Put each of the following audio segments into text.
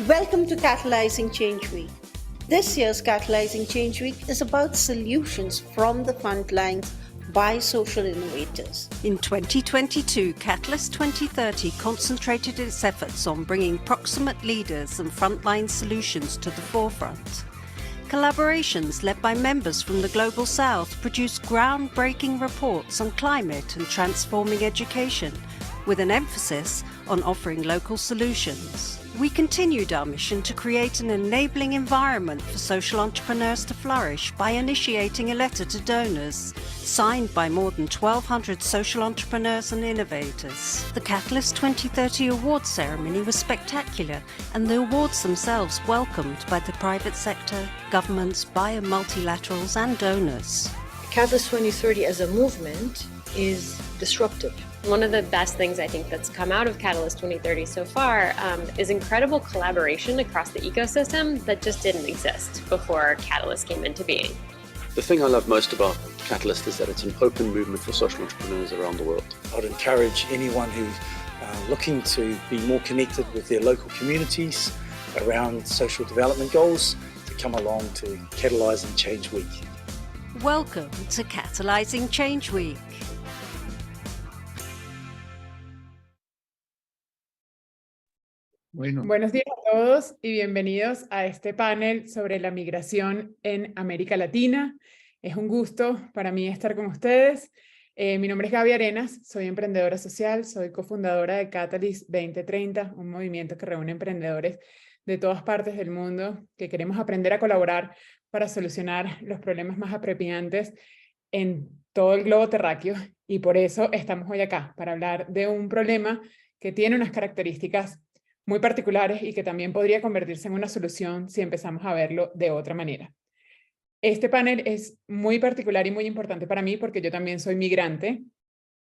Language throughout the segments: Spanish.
Welcome to Catalyzing Change Week. This year's Catalyzing Change Week is about solutions from the front lines by social innovators. In 2022, Catalyst 2030 concentrated its efforts on bringing proximate leaders and frontline solutions to the forefront. Collaborations led by members from the Global South produced groundbreaking reports on climate and transforming education, with an emphasis on offering local solutions. We continued our mission to create an enabling environment for social entrepreneurs to flourish by initiating a letter to donors, signed by more than 1,200 social entrepreneurs and innovators. The Catalyst 2030 awards ceremony was spectacular, and the awards themselves welcomed by the private sector, governments, bio multilaterals and donors. Catalyst 2030 as a movement is disruptive. One of the best things I think that's come out of Catalyst 2030 so far is incredible collaboration across the ecosystem that just didn't exist before Catalyst came into being. The thing I love most about Catalyst is that it's an open movement for social entrepreneurs around the world. I'd encourage anyone who's looking to be more connected with their local communities around social development goals to come along to Catalyzing Change Week. Welcome to Catalyzing Change Week. Buenos días a todos y bienvenidos a este panel sobre la migración en América Latina. Es un gusto para mí estar con ustedes. Mi nombre es Gaby Arenas, soy emprendedora social, soy cofundadora de Catalyst 2030, un movimiento que reúne emprendedores de todas partes del mundo que queremos aprender a colaborar para solucionar los problemas más apremiantes en todo el globo terráqueo, y por eso estamos hoy acá, para hablar de un problema que tiene unas características muy particulares y que también podría convertirse en una solución si empezamos a verlo de otra manera. Este panel es muy particular y muy importante para mí porque yo también soy migrante,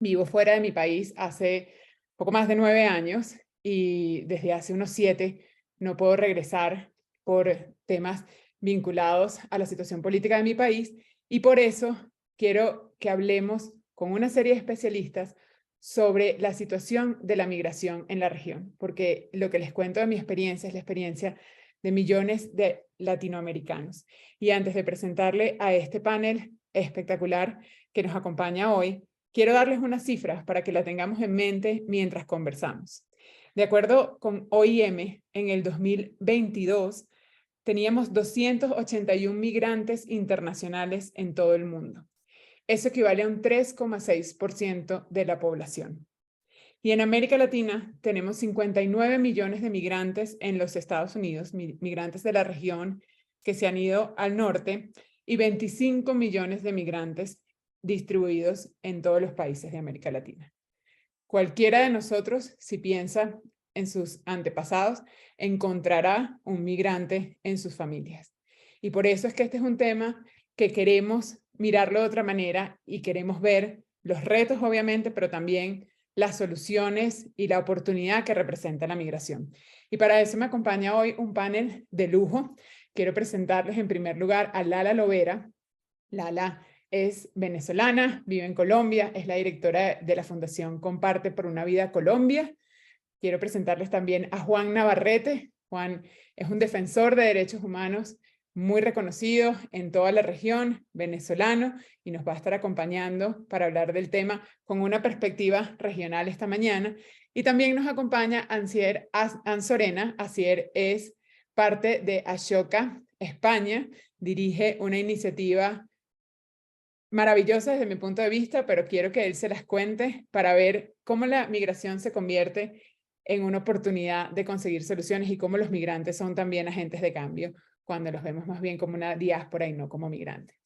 vivo fuera de mi país hace poco más de 9 años y desde hace unos 7 no puedo regresar por temas vinculados a la situación política de mi país, y por eso quiero que hablemos con una serie de especialistas sobre la situación de la migración en la región, porque lo que les cuento de mi experiencia es la experiencia de millones de latinoamericanos. Y antes de presentarle a este panel espectacular que nos acompaña hoy, quiero darles unas cifras para que la tengamos en mente mientras conversamos. De acuerdo con OIM, en el 2022 teníamos 281 migrantes internacionales en todo el mundo. Eso equivale a un 3,6% de la población. Y en América Latina tenemos 59 millones de migrantes en los Estados Unidos, migrantes de la región que se han ido al norte, y 25 millones de migrantes distribuidos en todos los países de América Latina. Cualquiera de nosotros, si piensa en sus antepasados, encontrará un migrante en sus familias. Y por eso es que este es un tema que queremos mirarlo de otra manera y queremos ver los retos, obviamente, pero también las soluciones y la oportunidad que representa la migración. Y para eso me acompaña hoy un panel de lujo. Quiero presentarles en primer lugar a Lala Lovera. Lala es venezolana, vive en Colombia, es la directora de la Fundación Comparte por una Vida Colombia. Quiero presentarles también a Juan Navarrete. Juan es un defensor de derechos humanos muy reconocido en toda la región, venezolano, y nos va a estar acompañando para hablar del tema con una perspectiva regional esta mañana. Y también nos acompaña Ansier Anzorena. Ansier es parte de Ashoka, España, dirige una iniciativa maravillosa desde mi punto de vista, pero quiero que él se las cuente para ver cómo la migración se convierte en una oportunidad de conseguir soluciones y cómo los migrantes son también agentes de cambio, cuando los vemos más bien como una diáspora y no como migrantes.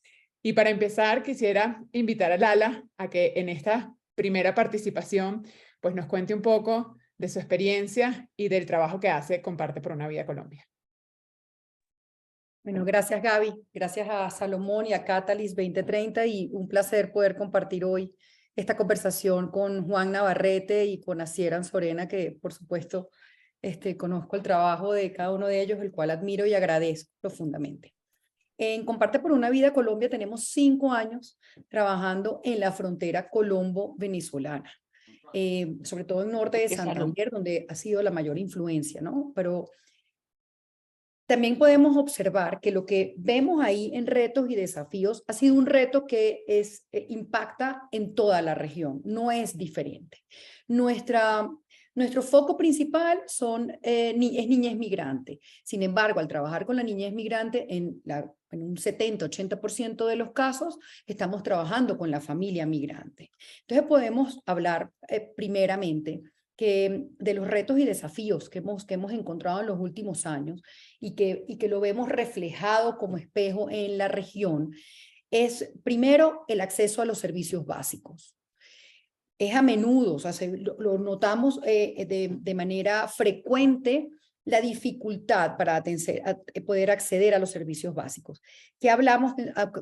Y para empezar, quisiera invitar a Lala a que en esta primera participación pues nos cuente un poco de su experiencia y del trabajo que hace Comparte por una Vida Colombia. Bueno, gracias Gaby, gracias a Salomón y a Catalyst 2030, y un placer poder compartir hoy esta conversación con Juan Navarrete y con Ansier Anzorena, que por supuesto conozco el trabajo de cada uno de ellos, el cual admiro y agradezco profundamente. En Comparte por una Vida Colombia tenemos 5 años trabajando en la frontera colombo-venezolana, sobre todo en norte de Santander, donde ha sido la mayor influencia, ¿no? Pero también podemos observar que lo que vemos ahí en retos y desafíos ha sido un reto que impacta en toda la región, no es diferente. Nuestro foco principal es niñez migrante. Sin embargo, al trabajar con la niñez migrante, en un 70-80% de los casos, estamos trabajando con la familia migrante. Entonces podemos hablar primeramente de los retos y desafíos que hemos encontrado en los últimos años y que lo vemos reflejado como espejo en la región, es primero el acceso a los servicios básicos. Es a menudo, o sea, lo notamos de manera frecuente, la dificultad para poder acceder a los servicios básicos. ¿Qué hablamos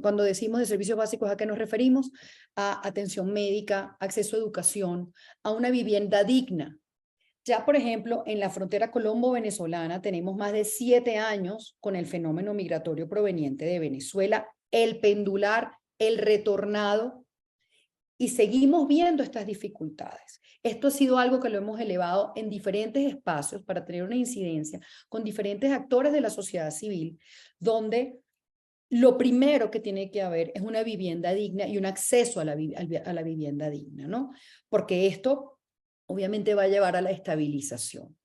cuando decimos de servicios básicos? ¿A qué nos referimos? A atención médica, acceso a educación, a una vivienda digna. Ya, por ejemplo, en la frontera colombo-venezolana tenemos más de 7 años con el fenómeno migratorio proveniente de Venezuela, el pendular, el retornado, y seguimos viendo estas dificultades. Esto ha sido algo que lo hemos elevado en diferentes espacios para tener una incidencia con diferentes actores de la sociedad civil, donde lo primero que tiene que haber es una vivienda digna y un acceso a la vivienda digna, ¿no? Porque esto obviamente va a llevar a la estabilización.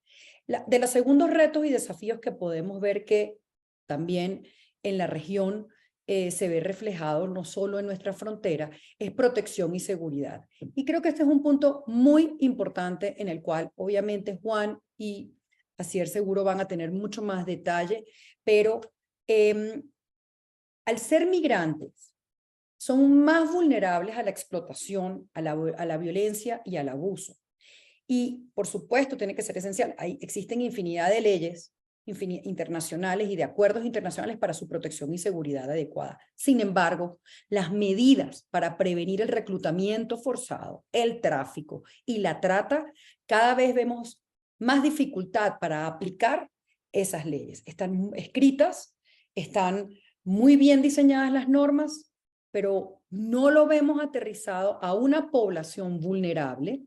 De los segundos retos y desafíos que podemos ver que también en la región se ve reflejado no solo en nuestra frontera, es protección y seguridad. Y creo que este es un punto muy importante en el cual obviamente Juan y Asier seguro van a tener mucho más detalle, pero al ser migrantes son más vulnerables a la explotación, a la violencia y al abuso. Y por supuesto tiene que ser esencial, existen infinidad de leyes internacionales y de acuerdos internacionales para su protección y seguridad adecuada. Sin embargo, las medidas para prevenir el reclutamiento forzado, el tráfico y la trata, cada vez vemos más dificultad para aplicar esas leyes. Están escritas, están muy bien diseñadas las normas, pero no lo vemos aterrizado a una población vulnerable,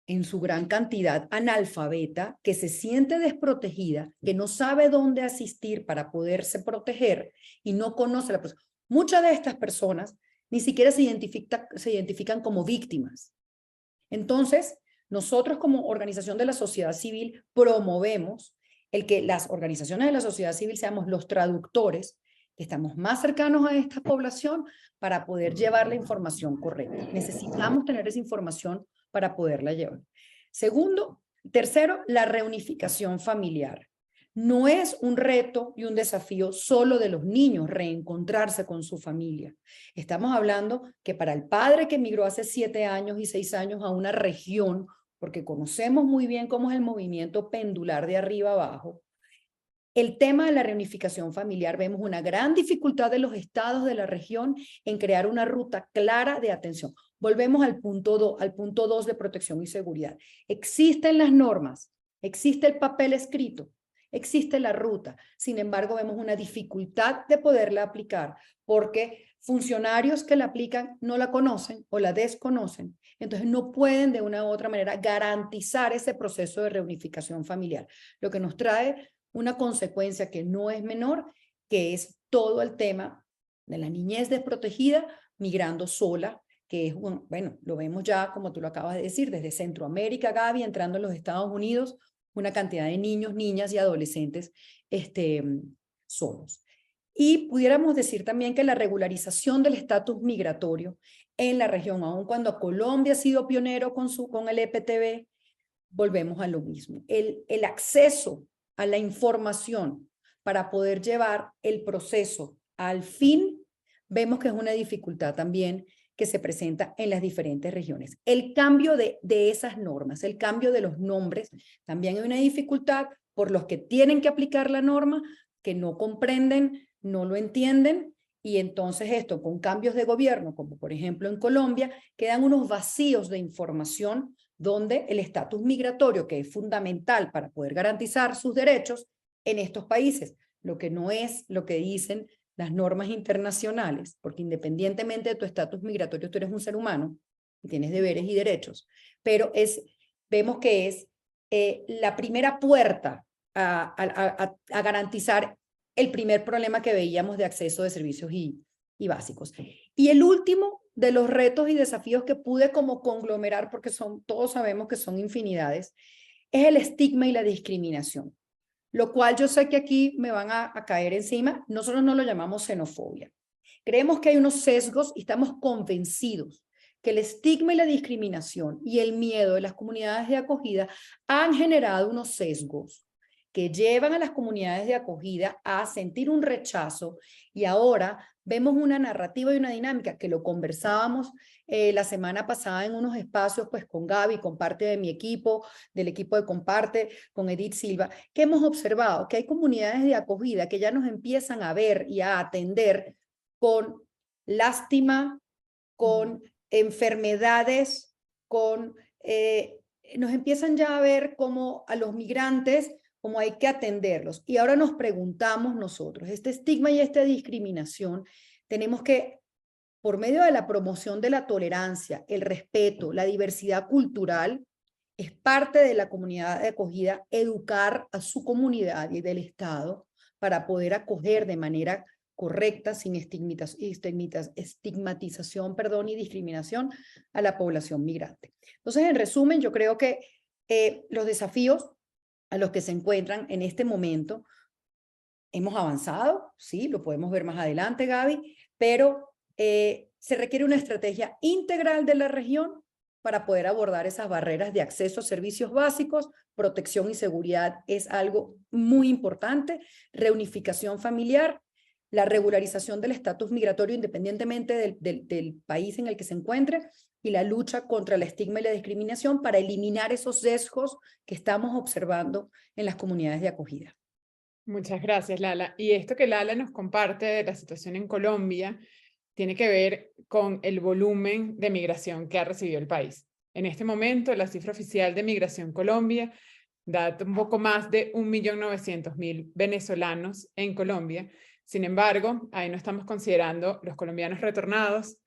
en su gran cantidad analfabeta, que se siente desprotegida, que no sabe dónde asistir para poderse proteger y no conoce la persona. Muchas de estas personas ni siquiera se identifican como víctimas. Entonces, nosotros como organización de la sociedad civil promovemos el que las organizaciones de la sociedad civil seamos los traductores, que estamos más cercanos a esta población para poder llevar la información correcta. Necesitamos tener esa información para poderla llevar. Tercero, la reunificación familiar. No es un reto y un desafío solo de los niños reencontrarse con su familia. Estamos hablando que para el padre que emigró hace 7 años y 6 años a una región, porque conocemos muy bien cómo es el movimiento pendular de arriba abajo, el tema de la reunificación familiar, vemos una gran dificultad de los estados de la región en crear una ruta clara de atención. Volvemos al punto 2 de protección y seguridad. Existen las normas, existe el papel escrito, existe la ruta. Sin embargo, vemos una dificultad de poderla aplicar porque funcionarios que la aplican no la conocen o la desconocen. Entonces no pueden de una u otra manera garantizar ese proceso de reunificación familiar. Lo que nos trae una consecuencia que no es menor, que es todo el tema de la niñez desprotegida migrando sola, que es, bueno, lo vemos ya, como tú lo acabas de decir, desde Centroamérica, Gaby, entrando en los Estados Unidos, una cantidad de niños, niñas y adolescentes solos. Y pudiéramos decir también que la regularización del estatus migratorio en la región, aun cuando Colombia ha sido pionero con el EPTB, volvemos a lo mismo. El acceso a la información para poder llevar el proceso al fin, vemos que es una dificultad también que se presenta en las diferentes regiones. El cambio de esas normas, el cambio de los nombres, también hay una dificultad por los que tienen que aplicar la norma, que no comprenden, no lo entienden, y entonces esto con cambios de gobierno, como por ejemplo en Colombia, quedan unos vacíos de información donde el estatus migratorio, que es fundamental para poder garantizar sus derechos en estos países, lo que no es lo que dicen las normas internacionales, porque independientemente de tu estatus migratorio, tú eres un ser humano y tienes deberes y derechos, pero vemos que es la primera puerta a garantizar el primer problema que veíamos de acceso de servicios y básicos. Y el último de los retos y desafíos que pude como conglomerar, porque todos sabemos que son infinidades, es el estigma y la discriminación, lo cual yo sé que aquí me van a caer encima. Nosotros no lo llamamos xenofobia. Creemos que hay unos sesgos y estamos convencidos que el estigma y la discriminación y el miedo de las comunidades de acogida han generado unos sesgos que llevan a las comunidades de acogida a sentir un rechazo, y ahora vemos una narrativa y una dinámica que lo conversábamos la semana pasada en unos espacios pues con Gaby, con parte de mi equipo, del equipo de Comparte, con Edith Silva, que hemos observado que hay comunidades de acogida que ya nos empiezan a ver y a atender con lástima, con enfermedades, nos empiezan ya a ver como a los migrantes, como hay que atenderlos. Y ahora nos preguntamos nosotros, este estigma y esta discriminación, tenemos que, por medio de la promoción de la tolerancia, el respeto, la diversidad cultural, es parte de la comunidad de acogida educar a su comunidad y del Estado para poder acoger de manera correcta, sin estigmatización, y discriminación a la población migrante. Entonces, en resumen, yo creo que los desafíos a los que se encuentran en este momento, hemos avanzado, sí, lo podemos ver más adelante, Gaby, pero se requiere una estrategia integral de la región para poder abordar esas barreras de acceso a servicios básicos. Protección y seguridad es algo muy importante, reunificación familiar, la regularización del estatus migratorio independientemente del país en el que se encuentre, y la lucha contra el estigma y la discriminación para eliminar esos sesgos que estamos observando en las comunidades de acogida. Muchas gracias, Lala. Y esto que Lala nos comparte de la situación en Colombia tiene que ver con el volumen de migración que ha recibido el país. En este momento, la cifra oficial de Migración Colombia da un poco más de 1.900.000 venezolanos en Colombia. Sin embargo, ahí no estamos considerando los colombianos retornados,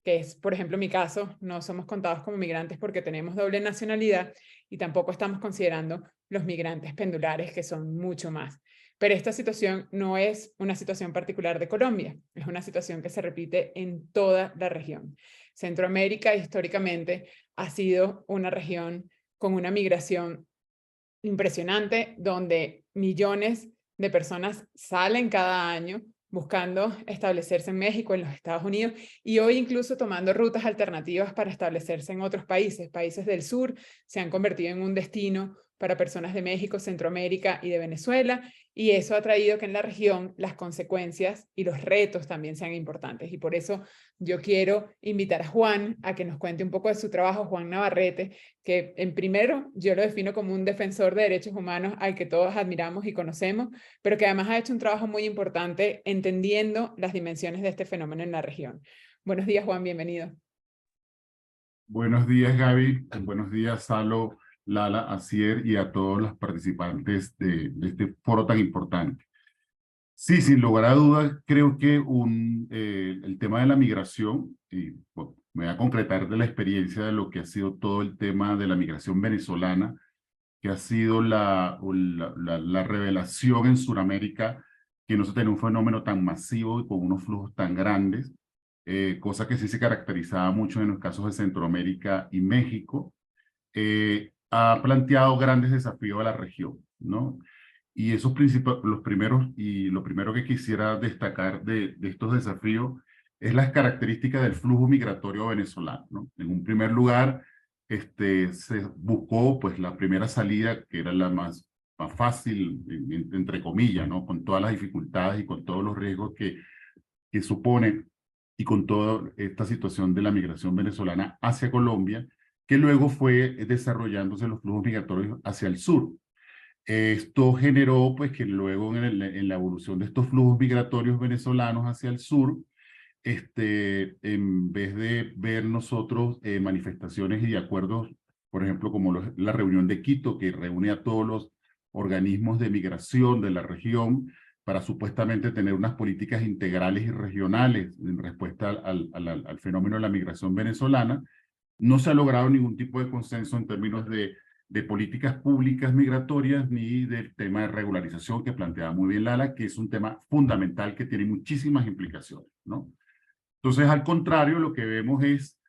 que es, por ejemplo, mi caso. No somos contados como migrantes porque tenemos doble nacionalidad, y tampoco estamos considerando los migrantes pendulares, que son mucho más. Pero esta situación no es una situación particular de Colombia, es una situación que se repite en toda la región. Centroamérica históricamente ha sido una región con una migración impresionante, donde millones de personas salen cada año buscando establecerse en México, en los Estados Unidos, y hoy incluso tomando rutas alternativas para establecerse en otros países. Países del sur se han convertido en un destino para personas de México, Centroamérica y de Venezuela, y eso ha traído que en la región las consecuencias y los retos también sean importantes. Y por eso yo quiero invitar a Juan a que nos cuente un poco de su trabajo, Juan Navarrete, que en primero yo lo defino como un defensor de derechos humanos al que todos admiramos y conocemos, pero que además ha hecho un trabajo muy importante entendiendo las dimensiones de este fenómeno en la región. Buenos días, Juan, bienvenido. Buenos días, Gaby. Buenos días, Salo, Lala, Asier y a todos los participantes de este foro tan importante. Sí, sin lugar a dudas, creo que el tema de la migración, y bueno, me voy a concretar de la experiencia de lo que ha sido todo el tema de la migración venezolana, que ha sido la revelación en Sudamérica, que no se tiene un fenómeno tan masivo y con unos flujos tan grandes, cosa que sí se caracterizaba mucho en los casos de Centroamérica y México. Ha planteado grandes desafíos a la región, ¿no? Y lo primero que quisiera destacar de estos desafíos es las características del flujo migratorio venezolano, ¿no? En un primer lugar, se buscó pues la primera salida, que era la más fácil, entre comillas, ¿no? Con todas las dificultades y con todos los riesgos que supone, y con toda esta situación de la migración venezolana hacia Colombia, que luego fue desarrollándose los flujos migratorios hacia el sur. Esto generó pues que luego en la evolución de estos flujos migratorios venezolanos hacia el sur, en vez de ver nosotros manifestaciones y acuerdos, por ejemplo, como la reunión de Quito, que reúne a todos los organismos de migración de la región para supuestamente tener unas políticas integrales y regionales en respuesta al fenómeno de la migración venezolana, no se ha logrado ningún tipo de consenso en términos de de políticas públicas migratorias ni del tema de regularización que planteaba muy bien Lala, que es un tema fundamental que tiene muchísimas implicaciones, ¿no? Entonces, al contrario, lo que vemos es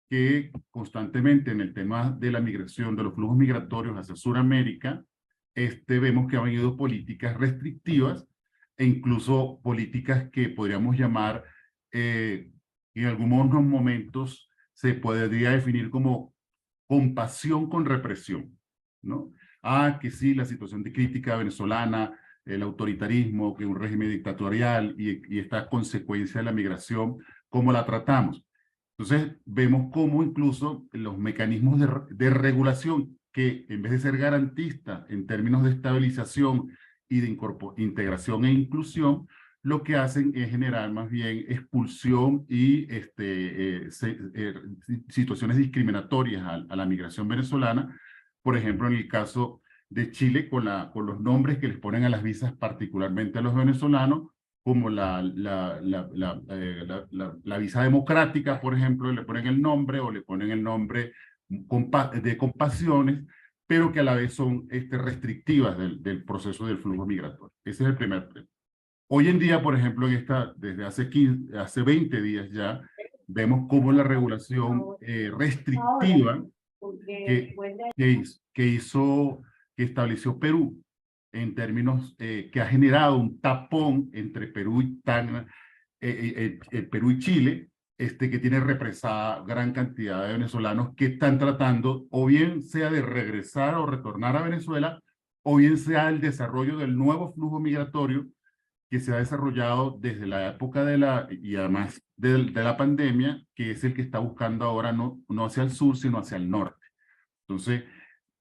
que constantemente en el tema de la migración, de los flujos migratorios hacia Sudamérica, vemos que han habido políticas restrictivas e incluso políticas que podríamos llamar, en algunos momentos se podría definir como compasión con represión, ¿no? Que sí, la situación de crítica venezolana, el autoritarismo, que un régimen dictatorial y esta consecuencia de la migración, ¿cómo la tratamos? Entonces, vemos cómo incluso los mecanismos de regulación, que en vez de ser garantistas en términos de estabilización y de integración e inclusión, lo que hacen es generar más bien expulsión y situaciones discriminatorias a la migración venezolana. Por ejemplo, en el caso de Chile, con los nombres que les ponen a las visas, particularmente a los venezolanos, como la visa democrática, por ejemplo, le ponen el nombre o le ponen el nombre de compasiones, pero que a la vez son restrictivas del proceso del flujo migratorio. Ese es el primer tema. Hoy en día, por ejemplo, desde hace 20 días ya, vemos cómo la regulación restrictiva que estableció Perú, en términos que ha generado un tapón entre Perú y Chile, que tiene represada gran cantidad de venezolanos que están tratando, o bien sea de regresar o retornar a Venezuela, o bien sea el desarrollo del nuevo flujo migratorio que se ha desarrollado desde la época y además de la pandemia, que es el que está buscando ahora no hacia el sur, sino hacia el norte. Entonces,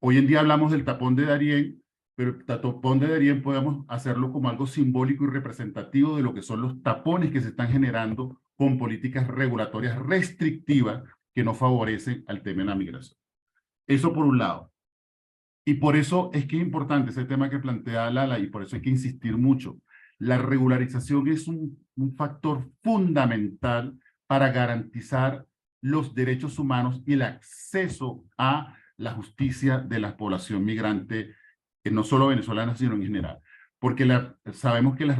hoy en día hablamos del tapón de Darién, pero el tapón de Darién podemos hacerlo como algo simbólico y representativo de lo que son los tapones que se están generando con políticas regulatorias restrictivas que no favorecen al tema de la migración. Eso por un lado. Y por eso es que es importante ese tema que plantea Lala, y por eso hay que insistir mucho. La regularización es un factor fundamental para garantizar los derechos humanos y el acceso a la justicia de la población migrante, no solo venezolana, sino en general. Porque sabemos que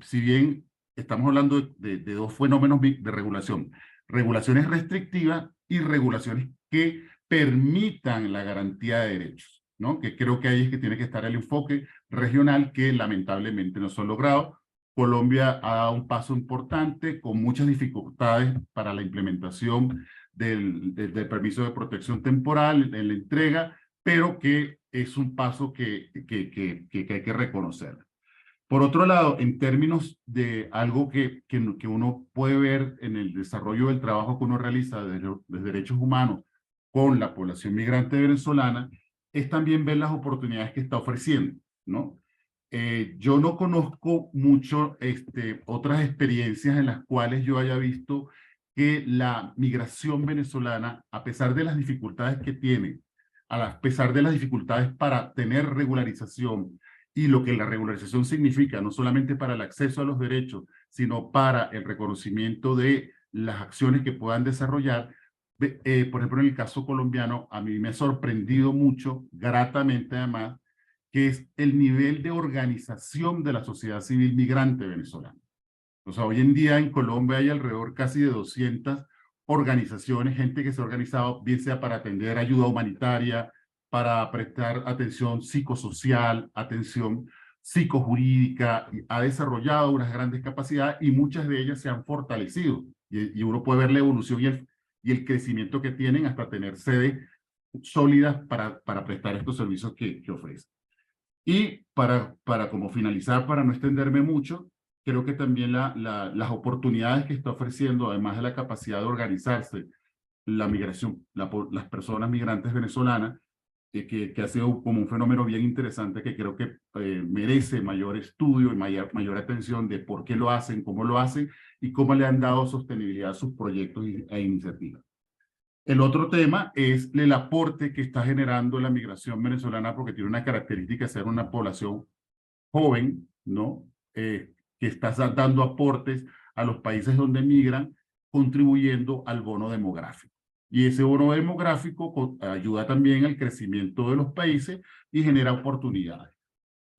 si bien estamos hablando de dos fenómenos de regulación, regulaciones restrictivas y regulaciones que permitan la garantía de derechos, ¿no? Que creo que ahí es que tiene que estar el enfoque regional, que lamentablemente no se ha logrado. Colombia ha dado un paso importante con muchas dificultades para la implementación del permiso de protección temporal en la entrega, pero que es un paso que hay que reconocer. Por otro lado, en términos de algo que uno puede ver en el desarrollo del trabajo que uno realiza de derechos humanos con la población migrante venezolana, es también ver las oportunidades que está ofreciendo, ¿no? Yo no conozco mucho otras experiencias en las cuales yo haya visto que la migración venezolana, a pesar de las dificultades que tiene, a pesar de las dificultades para tener regularización y lo que la regularización significa, no solamente para el acceso a los derechos, sino para el reconocimiento de las acciones que puedan desarrollar. Por ejemplo, en el caso colombiano, a mí me ha sorprendido mucho, gratamente además, que es el nivel de organización de la sociedad civil migrante venezolana. O sea, hoy en día en Colombia hay alrededor casi de 200 organizaciones, gente que se ha organizado, bien sea para atender ayuda humanitaria, para prestar atención psicosocial, atención psicojurídica, ha desarrollado unas grandes capacidades y muchas de ellas se han fortalecido. Y uno puede ver la evolución y el crecimiento que tienen hasta tener sedes sólidas para prestar estos servicios que ofrecen. Y para como finalizar, para no extenderme mucho, creo que también las oportunidades que está ofreciendo, además de la capacidad de organizarse, la migración, las personas migrantes venezolanas, que ha sido como un fenómeno bien interesante que creo que merece mayor estudio y mayor atención de por qué lo hacen, cómo lo hacen y cómo le han dado sostenibilidad a sus proyectos e iniciativas. El otro tema es el aporte que está generando la migración venezolana, porque tiene una característica de ser una población joven, ¿no? Que está dando aportes a los países donde migran, contribuyendo al bono demográfico. Y ese bono demográfico ayuda también al crecimiento de los países y genera oportunidades.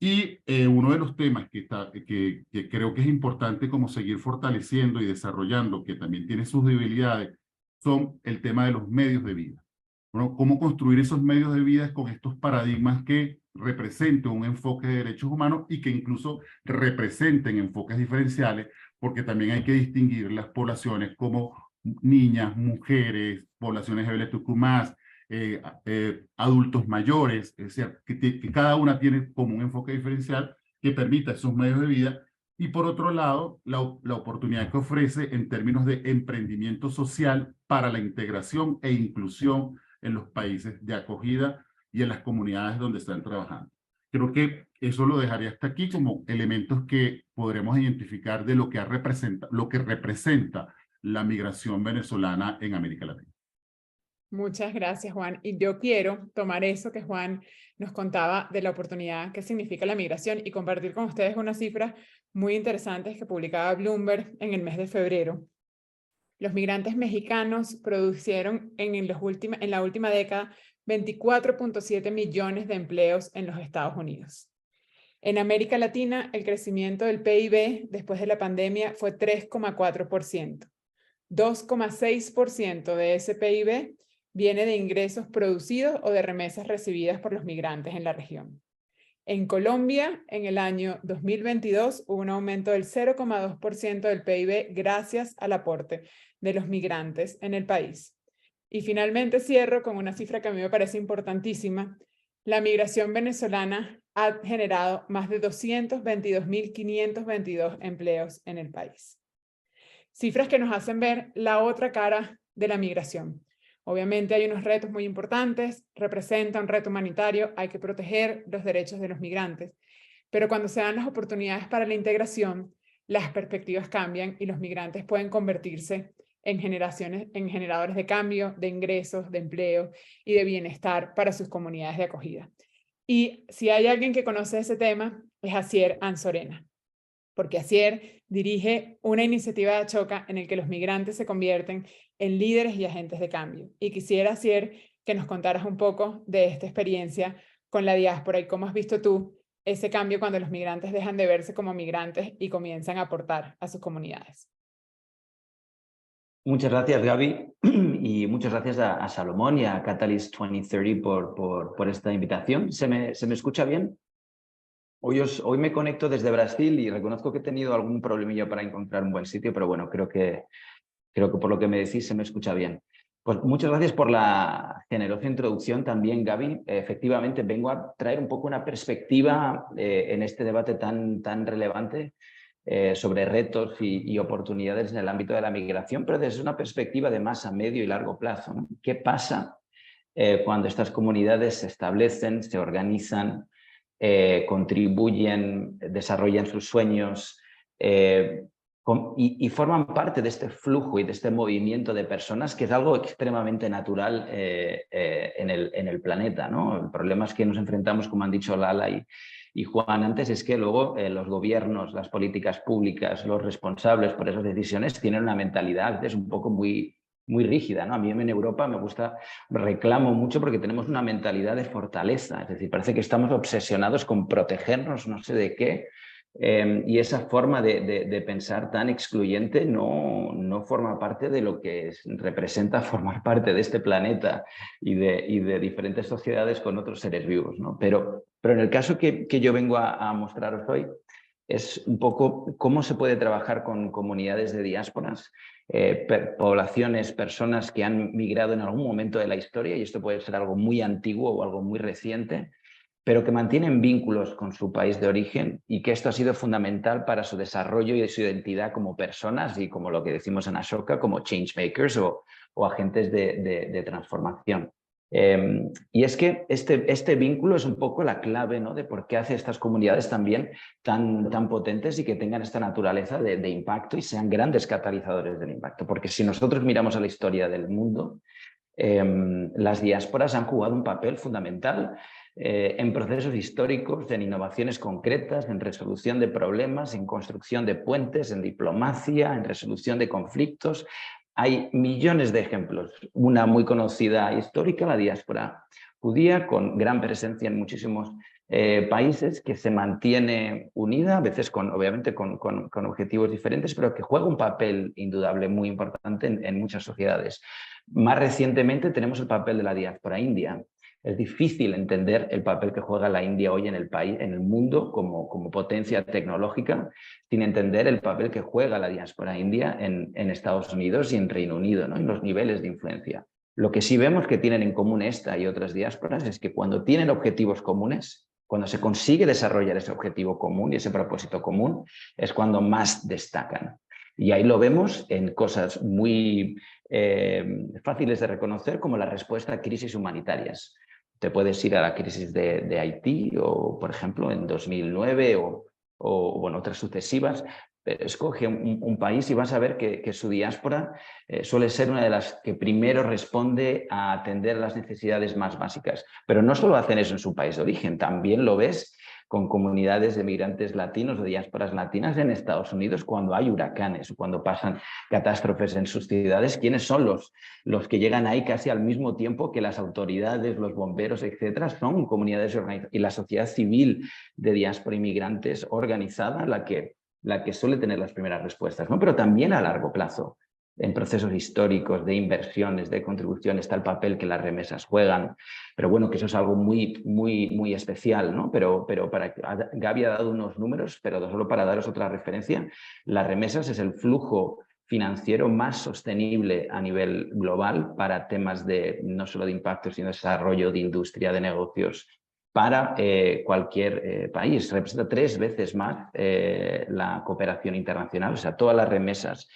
Y uno de los temas que creo que es importante como seguir fortaleciendo y desarrollando, que también tiene sus debilidades, son el tema de los medios de vida. Bueno, cómo construir esos medios de vida con estos paradigmas que representen un enfoque de derechos humanos y que incluso representen enfoques diferenciales, porque también hay que distinguir las poblaciones como niñas, mujeres, poblaciones LGBTQ+, adultos mayores, es decir, que cada una tiene como un enfoque diferencial que permita esos medios de vida. Y por otro lado, la oportunidad que ofrece en términos de emprendimiento social para la integración e inclusión en los países de acogida y en las comunidades donde están trabajando. Creo que eso lo dejaría hasta aquí como elementos que podremos identificar de lo que representa la migración venezolana en América Latina. Muchas gracias, Juan. Y yo quiero tomar eso que Juan nos contaba de la oportunidad que significa la migración y compartir con ustedes unas cifras muy interesantes que publicaba Bloomberg en el mes de febrero. Los migrantes mexicanos produjeron en la última década 24.7 millones de empleos en los Estados Unidos. En América Latina, el crecimiento del PIB después de la pandemia fue 3,4%. 2,6% de ese PIB viene de ingresos producidos o de remesas recibidas por los migrantes en la región. En Colombia, en el año 2022, hubo un aumento del 0,2% del PIB gracias al aporte de los migrantes en el país. Y finalmente cierro con una cifra que a mí me parece importantísima. La migración venezolana ha generado más de 222.522 empleos en el país. Cifras que nos hacen ver la otra cara de la migración. Obviamente hay unos retos muy importantes, representa un reto humanitario, hay que proteger los derechos de los migrantes, pero cuando se dan las oportunidades para la integración, las perspectivas cambian y los migrantes pueden convertirse en generadores de cambio, de ingresos, de empleo y de bienestar para sus comunidades de acogida. Y si hay alguien que conoce ese tema, es Asier Anzorena, porque Asier dirige una iniciativa de Ashoka en el que los migrantes se convierten en líderes y agentes de cambio. Y quisiera, Asier, que nos contaras un poco de esta experiencia con la diáspora y cómo has visto tú ese cambio cuando los migrantes dejan de verse como migrantes y comienzan a aportar a sus comunidades. Muchas gracias, Gaby, y muchas gracias a Salomón y a Catalyst 2030 por esta invitación. ¿Se me escucha bien? Hoy me conecto desde Brasil y reconozco que he tenido algún problemillo para encontrar un buen sitio, pero bueno, creo que por lo que me decís se me escucha bien. Pues muchas gracias por la generosa introducción también, Gaby. Efectivamente, vengo a traer un poco una perspectiva en este debate tan relevante sobre retos y oportunidades en el ámbito de la migración, pero desde una perspectiva de más a medio y largo plazo, ¿no? ¿Qué pasa cuando estas comunidades se establecen, se organizan, contribuyen, desarrollan sus sueños y forman parte de este flujo y de este movimiento de personas que es algo extremadamente natural en el planeta, ¿no? El problema es que nos enfrentamos, como han dicho Lala y Juan antes, es que luego los gobiernos, las políticas públicas, los responsables por esas decisiones tienen una mentalidad a veces un poco muy rígida, ¿no? A mí en Europa reclamo mucho porque tenemos una mentalidad de fortaleza, es decir, parece que estamos obsesionados con protegernos no sé de qué, y esa forma de pensar tan excluyente no forma parte de lo que representa formar parte de este planeta y de diferentes sociedades con otros seres vivos, ¿no? Pero en el caso que yo vengo a mostraros hoy es un poco cómo se puede trabajar con comunidades de diásporas, poblaciones, personas que han migrado en algún momento de la historia, y esto puede ser algo muy antiguo o algo muy reciente, pero que mantienen vínculos con su país de origen y que esto ha sido fundamental para su desarrollo y su identidad como personas y como lo que decimos en Ashoka, como changemakers o agentes de transformación. Y es que este vínculo es un poco la clave, ¿no?, de por qué hace estas comunidades también tan potentes y que tengan esta naturaleza de impacto y sean grandes catalizadores del impacto. Porque si nosotros miramos a la historia del mundo, las diásporas han jugado un papel fundamental en procesos históricos, en innovaciones concretas, en resolución de problemas, en construcción de puentes, en diplomacia, en resolución de conflictos. hay millones de ejemplos. Una muy conocida histórica, la diáspora judía, con gran presencia en muchísimos países, que se mantiene unida, a veces obviamente con objetivos diferentes, pero que juega un papel indudable muy importante en muchas sociedades. Más recientemente tenemos el papel de la diáspora india. Es difícil entender el papel que juega la India hoy en el país, en el mundo, como potencia tecnológica, sin entender el papel que juega la diáspora india en Estados Unidos y en Reino Unido, ¿no? En los niveles de influencia. Lo que sí vemos que tienen en común esta y otras diásporas es que cuando tienen objetivos comunes, cuando se consigue desarrollar ese objetivo común y ese propósito común, es cuando más destacan. Y ahí lo vemos en cosas muy fáciles de reconocer, como la respuesta a crisis humanitarias. Te puedes ir a la crisis de Haití, o por ejemplo en 2009 o bueno, otras sucesivas. Escoge un país y vas a ver que su diáspora suele ser una de las que primero responde a atender las necesidades más básicas. Pero no solo hacen eso en su país de origen, también lo ves con comunidades de migrantes latinos o diásporas latinas en Estados Unidos cuando hay huracanes o cuando pasan catástrofes en sus ciudades. ¿Quiénes son los que llegan ahí casi al mismo tiempo que las autoridades, los bomberos, etcétera? Son comunidades organizadas y la sociedad civil de diáspora inmigrantes organizada la que suele tener las primeras respuestas, ¿no? Pero también a largo plazo. En procesos históricos de inversiones, de contribución, está el papel que las remesas juegan. Pero bueno, que eso es algo muy especial, ¿no? Pero Gaby ha dado unos números, pero solo para daros otra referencia, las remesas es el flujo financiero más sostenible a nivel global para temas de no solo de impacto, sino de desarrollo de industria, de negocios, para cualquier país. Representa 3 veces más la cooperación internacional. O sea, todas las remesas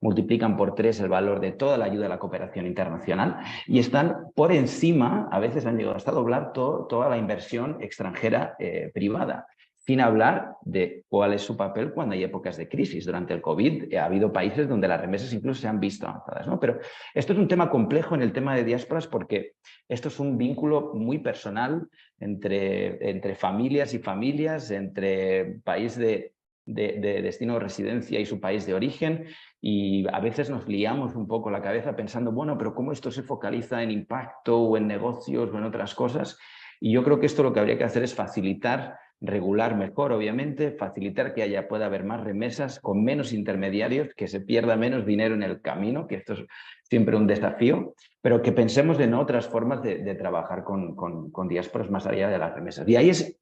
multiplican por 3 el valor de toda la ayuda a la cooperación internacional y están por encima, a veces han llegado hasta doblar toda la inversión extranjera privada. Sin hablar de cuál es su papel cuando hay épocas de crisis. Durante el COVID ha habido países donde las remesas incluso se han visto avanzadas, ¿no? Pero esto es un tema complejo en el tema de diásporas porque esto es un vínculo muy personal entre familias y familias, entre país de destino de residencia y su país de origen, y a veces nos liamos un poco la cabeza pensando, bueno, pero ¿cómo esto se focaliza en impacto o en negocios o en otras cosas? Y yo creo que esto lo que habría que hacer es facilitar, regular mejor, obviamente, facilitar que pueda haber más remesas con menos intermediarios, que se pierda menos dinero en el camino, que esto es siempre un desafío, pero que pensemos en otras formas de trabajar con diásporas más allá de las remesas. Y ahí es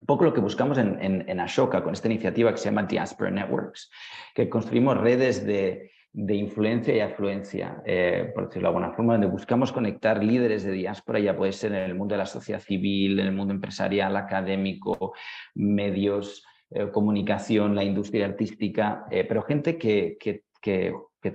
un poco lo que buscamos en Ashoka, con esta iniciativa que se llama Diaspora Networks, que construimos redes de influencia y afluencia, por decirlo de alguna forma, donde buscamos conectar líderes de diáspora, ya puede ser en el mundo de la sociedad civil, en el mundo empresarial, académico, medios, comunicación, la industria artística, pero gente que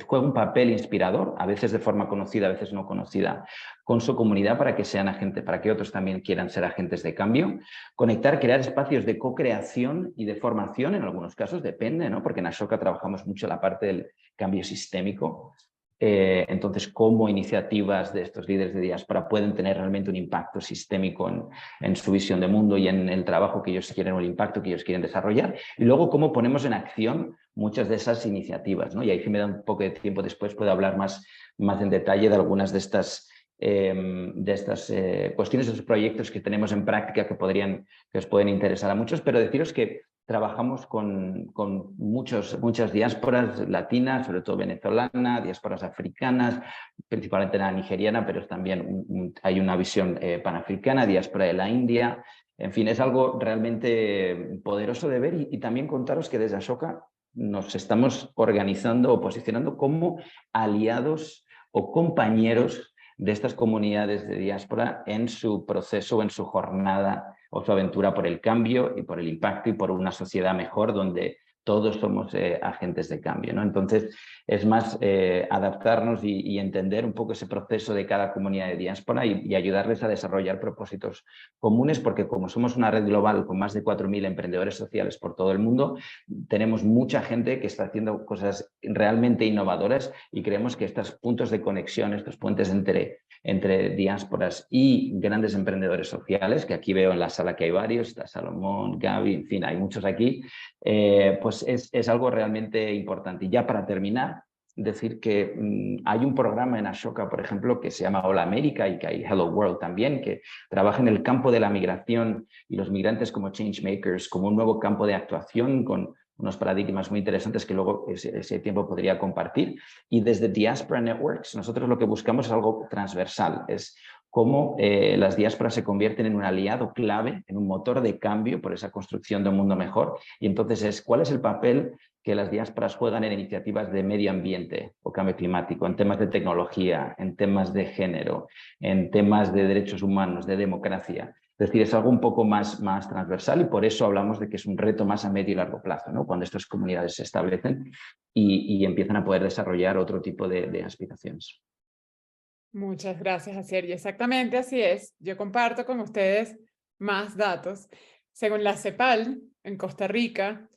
juega un papel inspirador, a veces de forma conocida, a veces no conocida, con su comunidad para que sean agentes, para que otros también quieran ser agentes de cambio. Conectar, crear espacios de co-creación y de formación, en algunos casos depende, ¿no? Porque en Ashoka trabajamos mucho la parte del cambio sistémico. Entonces, cómo iniciativas de estos líderes de diáspora pueden tener realmente un impacto sistémico en su visión de mundo y en el trabajo que ellos quieren o el impacto que ellos quieren desarrollar. Y luego, cómo ponemos en acción muchas de esas iniciativas, ¿no? Y ahí, si me da un poco de tiempo después, puedo hablar más en detalle de algunas de estas cuestiones, de esos proyectos que tenemos en práctica que os pueden interesar a muchos, pero deciros que trabajamos con muchas diásporas latinas, sobre todo venezolana, diásporas africanas, principalmente la nigeriana, pero también hay una visión panafricana, diáspora de la India. En fin, es algo realmente poderoso de ver y también contaros que desde Ashoka nos estamos organizando o posicionando como aliados o compañeros de estas comunidades de diáspora en su proceso o en su jornada o su aventura por el cambio y por el impacto y por una sociedad mejor donde todos somos agentes de cambio, ¿no? Entonces, es más adaptarnos y entender un poco ese proceso de cada comunidad de diáspora y ayudarles a desarrollar propósitos comunes, porque como somos una red global con más de 4.000 emprendedores sociales por todo el mundo, tenemos mucha gente que está haciendo cosas realmente innovadoras y creemos que estos puntos de conexión, estos puentes entre diásporas y grandes emprendedores sociales, que aquí veo en la sala que hay varios, está Salomón, Gaby, en fin, hay muchos aquí, pues es algo realmente importante. Y ya para terminar, decir que hay un programa en Ashoka, por ejemplo, que se llama Hola América y que hay Hello World también, que trabaja en el campo de la migración y los migrantes como changemakers, como un nuevo campo de actuación con unos paradigmas muy interesantes que luego ese tiempo podría compartir. Y desde Diaspora Networks nosotros lo que buscamos es algo transversal, es cómo las diásporas se convierten en un aliado clave, en un motor de cambio por esa construcción de un mundo mejor. Y entonces ¿cuál es el papel que las diásporas juegan en iniciativas de medio ambiente o cambio climático, en temas de tecnología, en temas de género, en temas de derechos humanos, de democracia? Es decir, es algo un poco más transversal y por eso hablamos de que es un reto más a medio y largo plazo, ¿no? Cuando estas comunidades se establecen y empiezan a poder desarrollar otro tipo de aspiraciones. Muchas gracias, Asier. Y exactamente así es. Yo comparto con ustedes más datos. Según la CEPAL, en Costa Rica,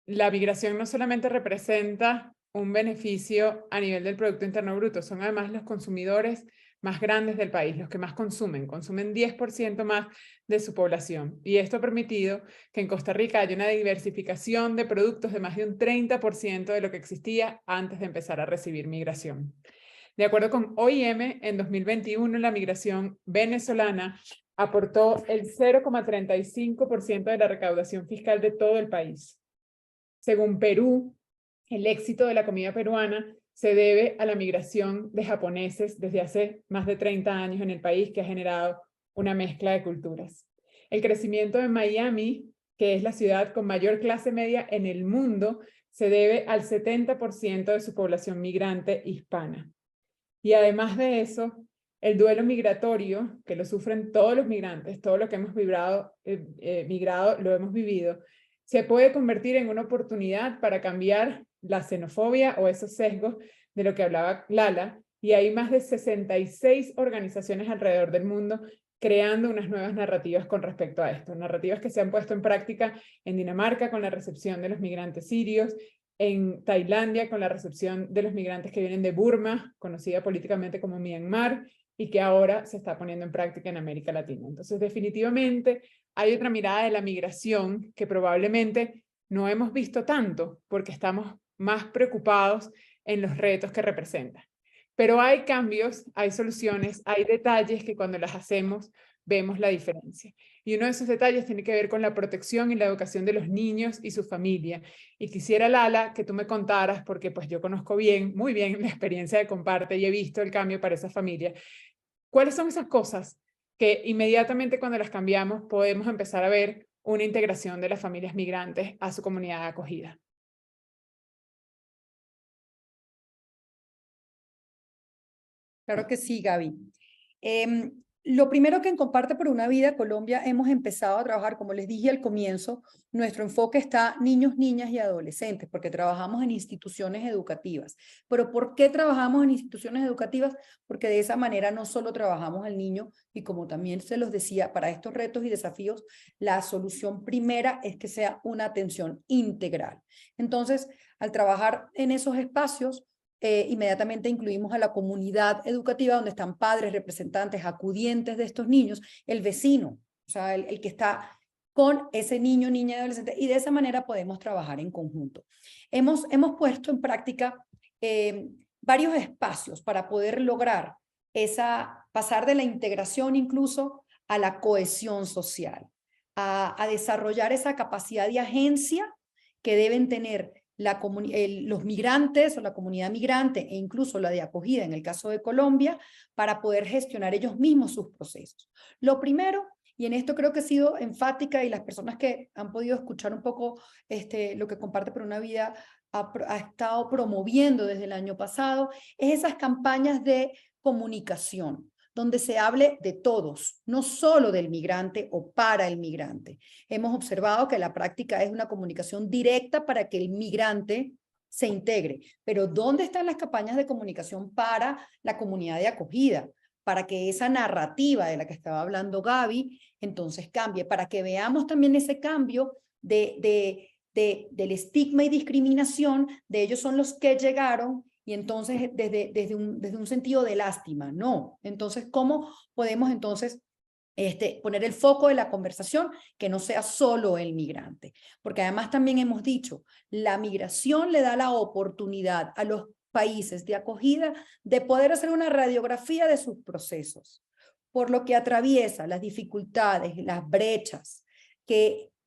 la migración no solamente representa un beneficio a nivel del Producto Interno Bruto, son además los consumidores más grandes del país, los que más consumen 10% más de su población. Y esto ha permitido que en Costa Rica haya una diversificación de productos de más de un 30% de lo que existía antes de empezar a recibir migración. De acuerdo con OIM, en 2021 la migración venezolana aportó el 0,35% de la recaudación fiscal de todo el país. Según Perú, el éxito de la comida peruana se debe a la migración de japoneses desde hace más de 30 años en el país, que ha generado una mezcla de culturas. El crecimiento de Miami, que es la ciudad con mayor clase media en el mundo, se debe al 70% de su población migrante hispana. Y además de eso, el duelo migratorio, que lo sufren todos los migrantes, todo lo que hemos migrado lo hemos vivido, se puede convertir en una oportunidad para cambiar la xenofobia o esos sesgos de lo que hablaba Lala, y hay más de 66 organizaciones alrededor del mundo creando unas nuevas narrativas con respecto a esto, narrativas que se han puesto en práctica en Dinamarca con la recepción de los migrantes sirios, en Tailandia con la recepción de los migrantes que vienen de Burma, conocida políticamente como Myanmar, y que ahora se está poniendo en práctica en América Latina. Entonces, definitivamente, hay otra mirada de la migración que probablemente no hemos visto tanto, porque estamos más preocupados en los retos que representa. Pero hay cambios, hay soluciones, hay detalles que cuando las hacemos vemos la diferencia. Y uno de esos detalles tiene que ver con la protección y la educación de los niños y su familia. Y quisiera, Lala, que tú me contaras, porque pues yo conozco muy bien la experiencia de Comparte y he visto el cambio para esa familia. ¿Cuáles son esas cosas que inmediatamente cuando las cambiamos podemos empezar a ver una integración de las familias migrantes a su comunidad de acogida? Claro que sí, Gaby. Lo primero que en Comparte por una Vida Colombia hemos empezado a trabajar, como les dije al comienzo, nuestro enfoque está niños, niñas y adolescentes, porque trabajamos en instituciones educativas. ¿Pero por qué trabajamos en instituciones educativas? Porque de esa manera no solo trabajamos al niño, y como también se los decía, para estos retos y desafíos, la solución primera es que sea una atención integral. Entonces, al trabajar en esos espacios, inmediatamente incluimos a la comunidad educativa donde están padres, representantes, acudientes de estos niños, el vecino, o sea, el que está con ese niño, niña y adolescente, y de esa manera podemos trabajar en conjunto. Hemos puesto en práctica varios espacios para poder lograr pasar de la integración incluso a la cohesión social, a desarrollar esa capacidad de agencia que deben tener los migrantes o la comunidad migrante e incluso la de acogida en el caso de Colombia para poder gestionar ellos mismos sus procesos. Lo primero, y en esto creo que he sido enfática y las personas que han podido escuchar un poco lo que Comparte por una Vida ha estado promoviendo desde el año pasado, es esas campañas de comunicación, donde se hable de todos, no solo del migrante o para el migrante. Hemos observado que la práctica es una comunicación directa para que el migrante se integre, pero ¿dónde están las campañas de comunicación para la comunidad de acogida? Para que esa narrativa de la que estaba hablando Gaby, entonces cambie, para que veamos también ese cambio del estigma y discriminación de ellos son los que llegaron. Y entonces, desde un sentido de lástima, no. Entonces, ¿cómo podemos entonces poner el foco de la conversación que no sea solo el migrante? Porque además también hemos dicho, la migración le da la oportunidad a los países de acogida de poder hacer una radiografía de sus procesos, por lo que atraviesa las dificultades, las brechas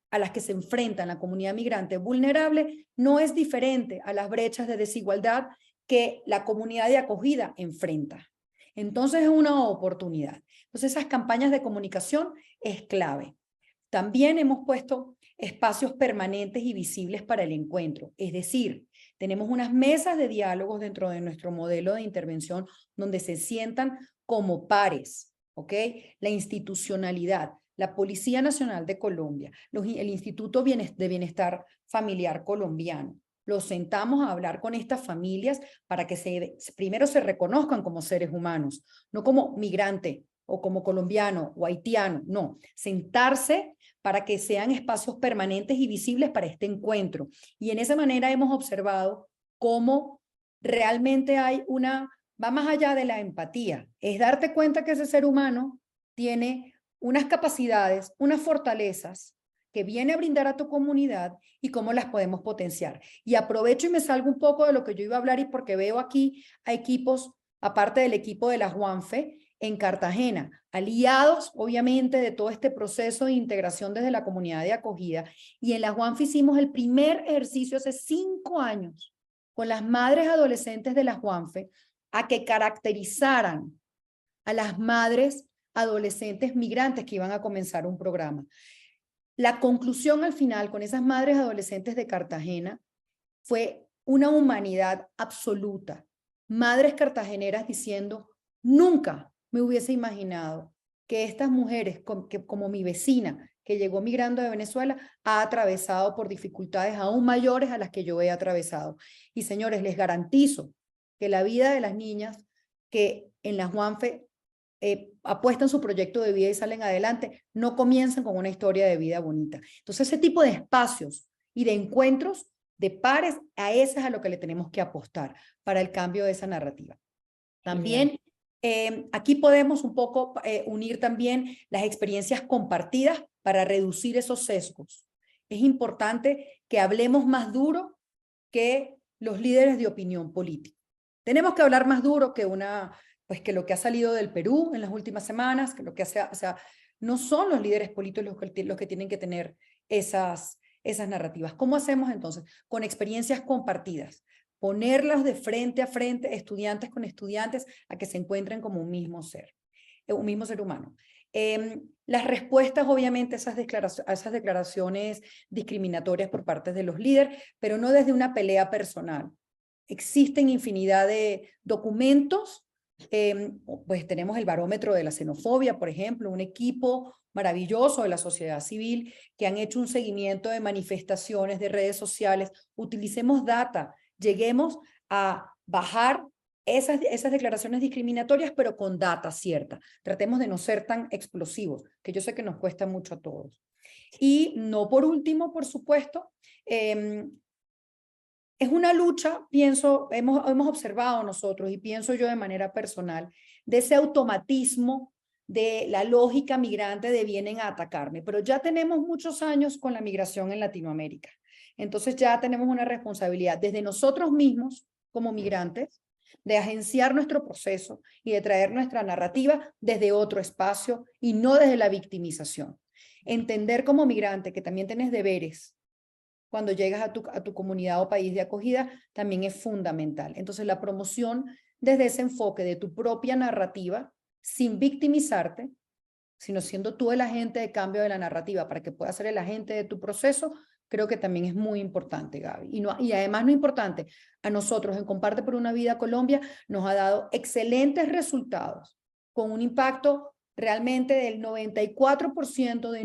a las que se enfrenta la comunidad migrante vulnerable, no es diferente a las brechas de desigualdad que la comunidad de acogida enfrenta. Entonces es una oportunidad. Entonces esas campañas de comunicación es clave. También hemos puesto espacios permanentes y visibles para el encuentro. Es decir, tenemos unas mesas de diálogos dentro de nuestro modelo de intervención donde se sientan como pares, ¿ok? La institucionalidad, la Policía Nacional de Colombia, el Instituto de Bienestar Familiar Colombiano. Los sentamos a hablar con estas familias para que primero se reconozcan como seres humanos, no como migrante o como colombiano o haitiano, no. Sentarse para que sean espacios permanentes y visibles para este encuentro. Y en esa manera hemos observado cómo realmente va más allá de la empatía. Es darte cuenta que ese ser humano tiene unas capacidades, unas fortalezas que viene a brindar a tu comunidad y cómo las podemos potenciar. Y aprovecho y me salgo un poco de lo que yo iba a hablar y porque veo aquí a equipos, aparte del equipo de la Juanfe, en Cartagena, aliados obviamente de todo este proceso de integración desde la comunidad de acogida. Y en la Juanfe hicimos el primer ejercicio hace 5 años con las madres adolescentes de la Juanfe a que caracterizaran a las madres adolescentes migrantes que iban a comenzar un programa. La conclusión al final con esas madres adolescentes de Cartagena fue una humanidad absoluta. Madres cartageneras diciendo, nunca me hubiese imaginado que estas mujeres, como mi vecina, que llegó migrando de Venezuela, ha atravesado por dificultades aún mayores a las que yo he atravesado. Y señores, les garantizo que la vida de las niñas que en la Juanfe apuestan su proyecto de vida y salen adelante, no comienzan con una historia de vida bonita. Entonces, ese tipo de espacios y de encuentros de pares, a ese es a lo que le tenemos que apostar para el cambio de esa narrativa. También aquí podemos un poco unir también las experiencias compartidas para reducir esos sesgos. Es importante que hablemos más duro que los líderes de opinión política. Tenemos que hablar más duro que que lo que ha salido del Perú en las últimas semanas, que lo que no son los líderes políticos los que tienen que tener esas narrativas. ¿Cómo hacemos entonces? Con experiencias compartidas, ponerlas de frente a frente, estudiantes con estudiantes, a que se encuentren como un mismo ser humano. Las respuestas, obviamente, a esas declaraciones discriminatorias por parte de los líderes, pero no desde una pelea personal. Existen infinidad de documentos. Pues tenemos el barómetro de la xenofobia, por ejemplo, un equipo maravilloso de la sociedad civil que han hecho un seguimiento de manifestaciones, de redes sociales. Utilicemos data, lleguemos a bajar esas declaraciones discriminatorias, pero con data cierta. Tratemos de no ser tan explosivos, que yo sé que nos cuesta mucho a todos. Y no por último, por supuesto, es una lucha, hemos observado nosotros, y pienso yo de manera personal, de ese automatismo de la lógica migrante de vienen a atacarme, pero ya tenemos muchos años con la migración en Latinoamérica. Entonces ya tenemos una responsabilidad desde nosotros mismos como migrantes, de agenciar nuestro proceso y de traer nuestra narrativa desde otro espacio y no desde la victimización. Entender como migrante que también tienes deberes cuando llegas a tu comunidad o país de acogida, también es fundamental. Entonces, la promoción desde ese enfoque de tu propia narrativa, sin victimizarte, sino siendo tú el agente de cambio de la narrativa para que puedas ser el agente de tu proceso, creo que también es muy importante, Gaby. Y además no importante, a nosotros en Comparte por una Vida Colombia nos ha dado excelentes resultados, con un impacto realmente del 94% de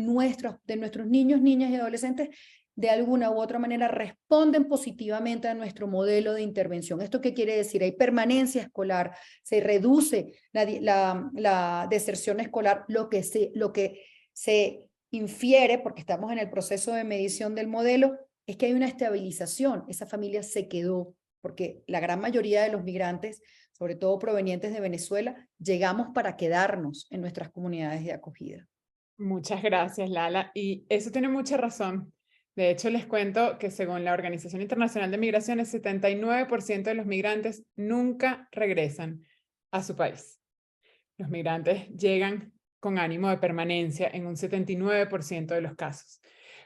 nuestros niños, niñas y adolescentes de alguna u otra manera responden positivamente a nuestro modelo de intervención. ¿Esto qué quiere decir? Hay permanencia escolar, se reduce la deserción escolar, lo que se infiere, porque estamos en el proceso de medición del modelo, es que hay una estabilización. Esa familia se quedó, porque la gran mayoría de los migrantes, sobre todo provenientes de Venezuela, llegamos para quedarnos en nuestras comunidades de acogida. Muchas gracias, Lala. Y eso tiene mucha razón. De hecho, les cuento que según la Organización Internacional de Migraciones, 79% de los migrantes nunca regresan a su país. Los migrantes llegan con ánimo de permanencia en un 79% de los casos.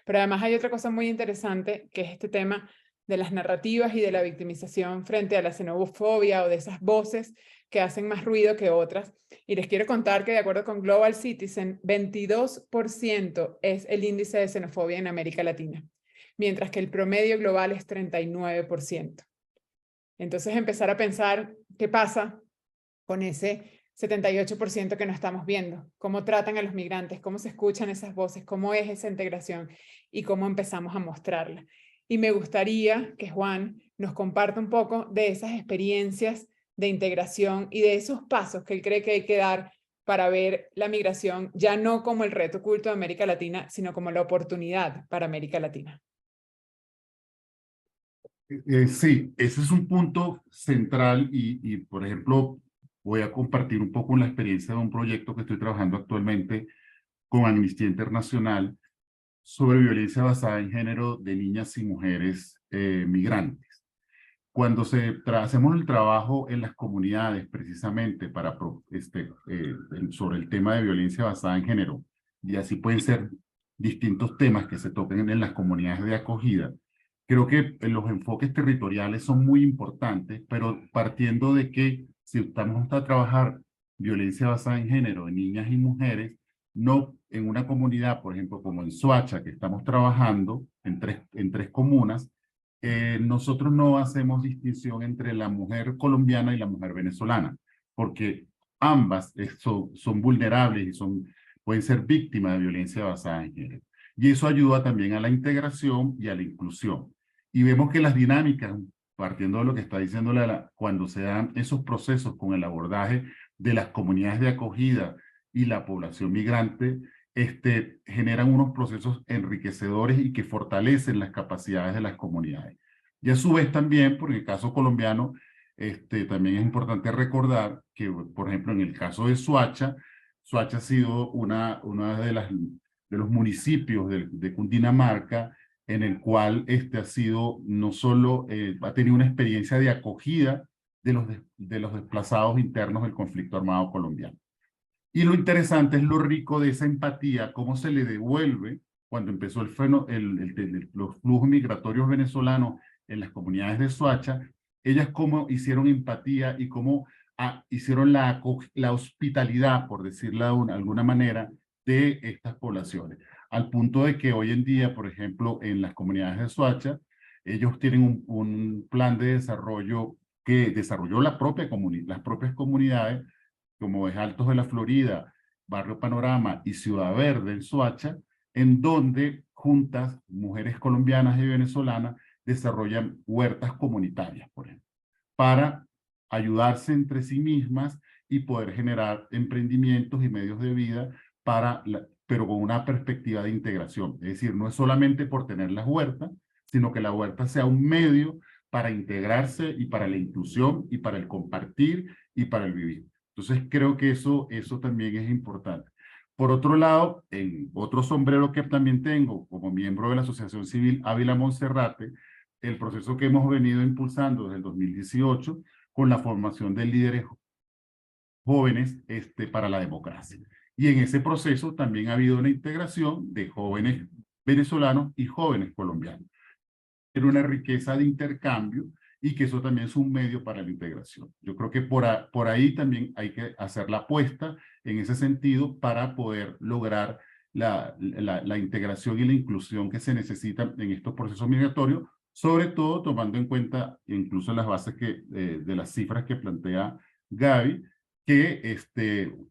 Pero además hay otra cosa muy interesante, que es este tema de las narrativas y de la victimización frente a la xenofobia o de esas voces que hacen más ruido que otras. Y les quiero contar que de acuerdo con Global Citizen, 22% es el índice de xenofobia en América Latina, mientras que el promedio global es 39%. Entonces empezar a pensar qué pasa con ese 78% que no estamos viendo, cómo tratan a los migrantes, cómo se escuchan esas voces, cómo es esa integración y cómo empezamos a mostrarla. Y me gustaría que Juan nos comparta un poco de esas experiencias de integración y de esos pasos que él cree que hay que dar para ver la migración ya no como el reto oculto de América Latina, sino como la oportunidad para América Latina. Sí, ese es un punto central y, por ejemplo, voy a compartir un poco la experiencia de un proyecto que estoy trabajando actualmente con Amnistía Internacional sobre violencia basada en género de niñas y mujeres migrantes. Cuando hacemos el trabajo en las comunidades precisamente para sobre el tema de violencia basada en género, y así pueden ser distintos temas que se toquen en las comunidades de acogida, creo que los enfoques territoriales son muy importantes, pero partiendo de que si estamos a trabajar violencia basada en género en niñas y mujeres, no en una comunidad, por ejemplo, como en Soacha, que estamos trabajando en tres comunas, nosotros no hacemos distinción entre la mujer colombiana y la mujer venezolana, porque ambas son vulnerables y pueden ser víctimas de violencia basada en género. Y eso ayuda también a la integración y a la inclusión. Y vemos que las dinámicas, partiendo de lo que está diciendo Lala, cuando se dan esos procesos con el abordaje de las comunidades de acogida y la población migrante, generan unos procesos enriquecedores y que fortalecen las capacidades de las comunidades. Y a su vez también, por el caso colombiano, también es importante recordar que, por ejemplo, en el caso de Soacha, Soacha ha sido una de los municipios de Cundinamarca en el cual ha sido no solo, ha tenido una experiencia de acogida de los desplazados internos del conflicto armado colombiano. Y lo interesante es lo rico de esa empatía, cómo se le devuelve cuando empezó los flujos migratorios venezolanos en las comunidades de Soacha, ellas cómo hicieron empatía y cómo hicieron la hospitalidad, por decirlo de alguna manera, de estas poblaciones. Al punto de que hoy en día, por ejemplo, en las comunidades de Soacha, ellos tienen un plan de desarrollo que desarrolló las propias comunidades, como es Altos de la Florida, Barrio Panorama y Ciudad Verde en Soacha, en donde juntas, mujeres colombianas y venezolanas, desarrollan huertas comunitarias, por ejemplo, para ayudarse entre sí mismas y poder generar emprendimientos y medios de vida pero con una perspectiva de integración. Es decir, no es solamente por tener las huertas, sino que la huerta sea un medio para integrarse y para la inclusión y para el compartir y para el vivir. Entonces creo que eso también es importante. Por otro lado, en otro sombrero que también tengo como miembro de la Asociación Civil Ávila Monserrate, el proceso que hemos venido impulsando desde el 2018 con la formación de líderes jóvenes para la democracia. Y en ese proceso también ha habido una integración de jóvenes venezolanos y jóvenes colombianos. Era una riqueza de intercambio y que eso también es un medio para la integración. Yo creo que por ahí también hay que hacer la apuesta en ese sentido para poder lograr la integración y la inclusión que se necesita en estos procesos migratorios, sobre todo tomando en cuenta incluso las bases de las cifras que plantea Gaby, que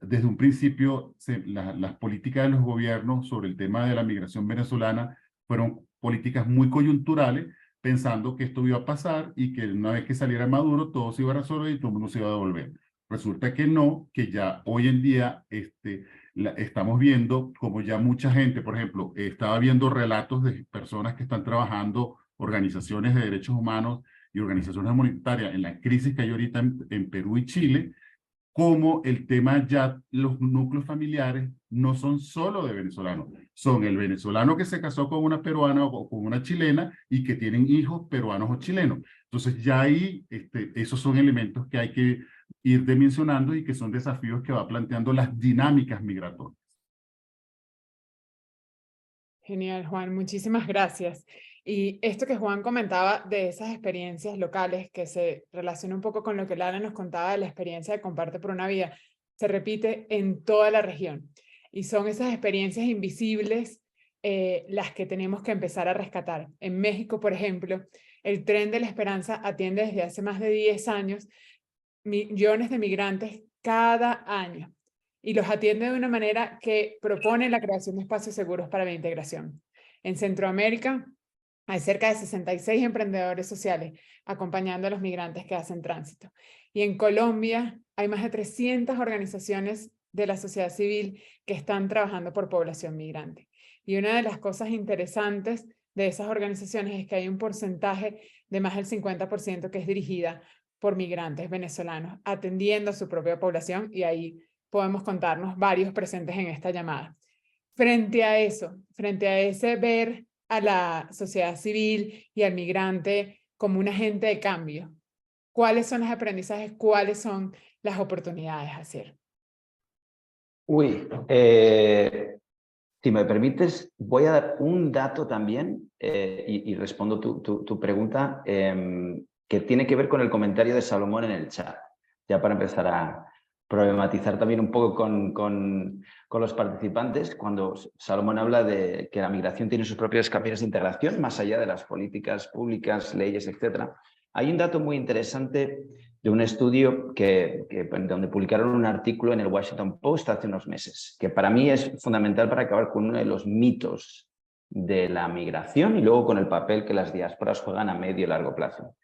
desde un principio las políticas de los gobiernos sobre el tema de la migración venezolana fueron políticas muy coyunturales, pensando que esto iba a pasar y que una vez que saliera Maduro todo se iba a resolver y todo el mundo se iba a devolver. Resulta que no, que ya hoy en día estamos viendo como ya mucha gente, por ejemplo, estaba viendo relatos de personas que están trabajando, organizaciones de derechos humanos y organizaciones humanitarias en la crisis que hay ahorita en Perú y Chile, como el tema ya, los núcleos familiares no son solo de venezolanos, son el venezolano que se casó con una peruana o con una chilena y que tienen hijos peruanos o chilenos. Entonces ya ahí esos son elementos que hay que ir dimensionando y que son desafíos que va planteando las dinámicas migratorias. Genial, Juan, muchísimas gracias. Y esto que Juan comentaba de esas experiencias locales, que se relaciona un poco con lo que Lala nos contaba de la experiencia de Comparte por una Vida, se repite en toda la región. Y son esas experiencias invisibles las que tenemos que empezar a rescatar. En México, por ejemplo, el Tren de la Esperanza atiende desde hace más de 10 años millones de migrantes cada año y los atiende de una manera que propone la creación de espacios seguros para la integración. En Centroamérica hay cerca de 66 emprendedores sociales acompañando a los migrantes que hacen tránsito. Y en Colombia hay más de 300 organizaciones de la sociedad civil que están trabajando por población migrante. Y una de las cosas interesantes de esas organizaciones es que hay un porcentaje de más del 50% que es dirigida por migrantes venezolanos, atendiendo a su propia población, y ahí podemos contarnos varios presentes en esta llamada. Frente a eso, frente a ese ver a la sociedad civil y al migrante como un agente de cambio, ¿cuáles son los aprendizajes? ¿Cuáles son las oportunidades a hacer? Si me permites, voy a dar un dato también y respondo tu pregunta que tiene que ver con el comentario de Salomón en el chat, ya para empezar a problematizar también un poco con los participantes, cuando Salomón habla de que la migración tiene sus propios caminos de integración, más allá de las políticas públicas, leyes, etc. Hay un dato muy interesante de un estudio donde publicaron un artículo en el Washington Post hace unos meses, que para mí es fundamental para acabar con uno de los mitos de la migración y luego con el papel que las diásporas juegan a medio y largo plazo.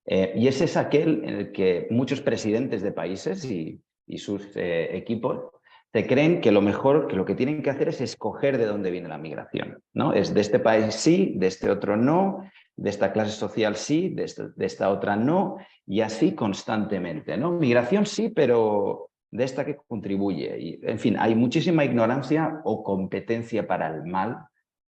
Y ese es aquel en el que muchos presidentes de países y sus equipos se creen que lo mejor, que lo que tienen que hacer es escoger de dónde viene la migración, ¿no? Es de este país sí, de este otro no, de esta clase social sí, de esta otra no, y así constantemente, ¿no? Migración sí, pero de esta que contribuye. Y, en fin, hay muchísima ignorancia o competencia para el mal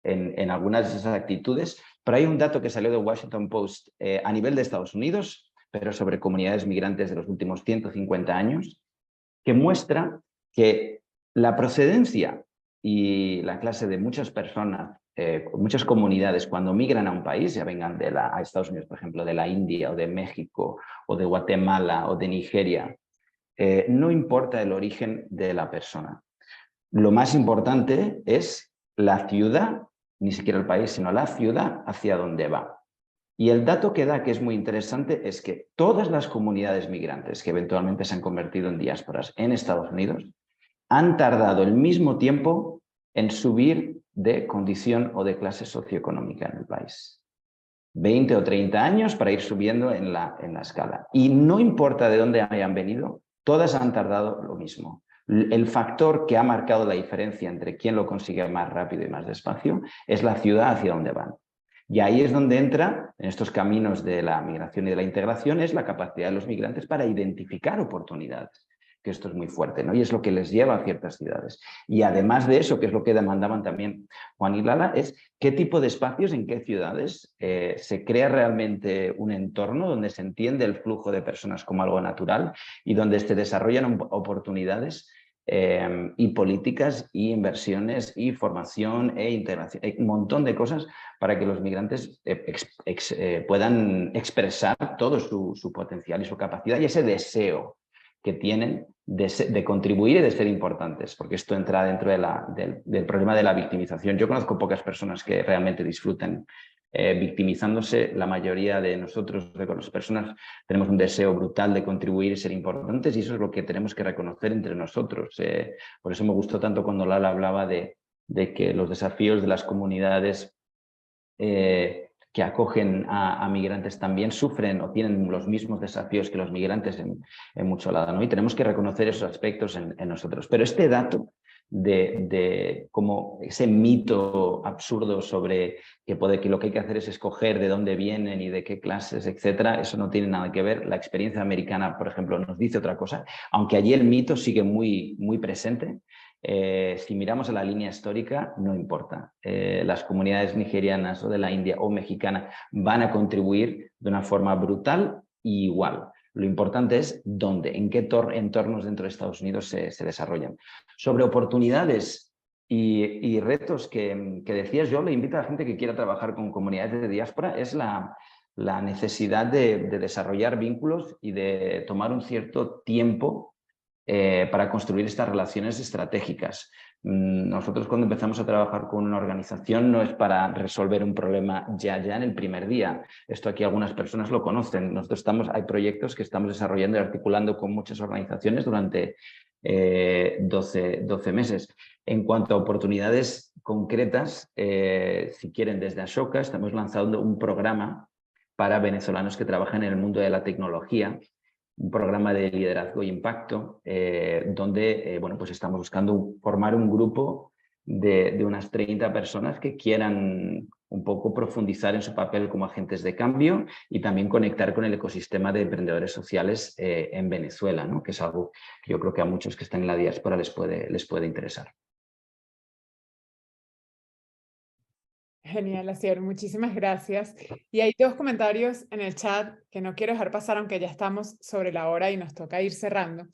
en algunas de esas actitudes, pero hay un dato que salió de Washington Post a nivel de Estados Unidos, pero sobre comunidades migrantes de los últimos 150 años, que muestra que la procedencia y la clase de muchas personas, muchas comunidades, cuando migran a un país, ya vengan a Estados Unidos, por ejemplo, de la India o de México o de Guatemala o de Nigeria, no importa el origen de la persona. Lo más importante es la ciudad, ni siquiera el país, sino la ciudad hacia donde va. Y el dato que da, que es muy interesante, es que todas las comunidades migrantes que eventualmente se han convertido en diásporas en Estados Unidos han tardado el mismo tiempo en subir de condición o de clase socioeconómica en el país. 20 o 30 años para ir subiendo en la escala. Y no importa de dónde hayan venido, todas han tardado lo mismo. El factor que ha marcado la diferencia entre quién lo consigue más rápido y más despacio es la ciudad hacia donde van. Y ahí es donde entra, en estos caminos de la migración y de la integración, es la capacidad de los migrantes para identificar oportunidades, que esto es muy fuerte, ¿no? Y es lo que les lleva a ciertas ciudades. Y además de eso, que es lo que demandaban también Juan y Lala, es qué tipo de espacios, en qué ciudades se crea realmente un entorno donde se entiende el flujo de personas como algo natural y donde se desarrollan oportunidades y políticas y inversiones y formación e integración. Hay un montón de cosas para que los migrantes puedan expresar todo su potencial y su capacidad y ese deseo que tienen de contribuir y de ser importantes, porque esto entra dentro del problema de la victimización. Yo conozco pocas personas que realmente disfruten victimizándose. La mayoría de nosotros, de las personas, tenemos un deseo brutal de contribuir y ser importantes, y eso es lo que tenemos que reconocer entre nosotros. Por eso me gustó tanto cuando Lala hablaba de que los desafíos de las comunidades que acogen a migrantes también sufren o tienen los mismos desafíos que los migrantes en mucho lado, ¿no? Y tenemos que reconocer esos aspectos en nosotros. Pero este dato de como ese mito absurdo sobre que lo que hay que hacer es escoger de dónde vienen y de qué clases, etcétera. Eso no tiene nada que ver. La experiencia americana, por ejemplo, nos dice otra cosa, aunque allí el mito sigue muy, muy presente. Si miramos a la línea histórica, no importa. Las comunidades nigerianas o de la India o mexicana van a contribuir de una forma brutal y igual. Lo importante es dónde, en qué entornos dentro de Estados Unidos se desarrollan. Sobre oportunidades y retos que decías, yo le invito a la gente que quiera trabajar con comunidades de diáspora, es la necesidad de desarrollar vínculos y de tomar un cierto tiempo para construir estas relaciones estratégicas. Nosotros cuando empezamos a trabajar con una organización no es para resolver un problema ya en el primer día. Esto aquí algunas personas lo conocen. Nosotros hay proyectos que estamos desarrollando y articulando con muchas organizaciones durante 12 meses. En cuanto a oportunidades concretas, si quieren, desde Ashoka estamos lanzando un programa para venezolanos que trabajan en el mundo de la tecnología, un programa de liderazgo e impacto, donde bueno, pues estamos buscando formar un grupo de unas 30 personas que quieran un poco profundizar en su papel como agentes de cambio y también conectar con el ecosistema de emprendedores sociales en Venezuela, ¿no? Que es algo que yo creo que a muchos que están en la diáspora les puede interesar. Genial, Asier, muchísimas gracias. Y hay dos comentarios en el chat que no quiero dejar pasar, aunque ya estamos sobre la hora y nos toca ir cerrando.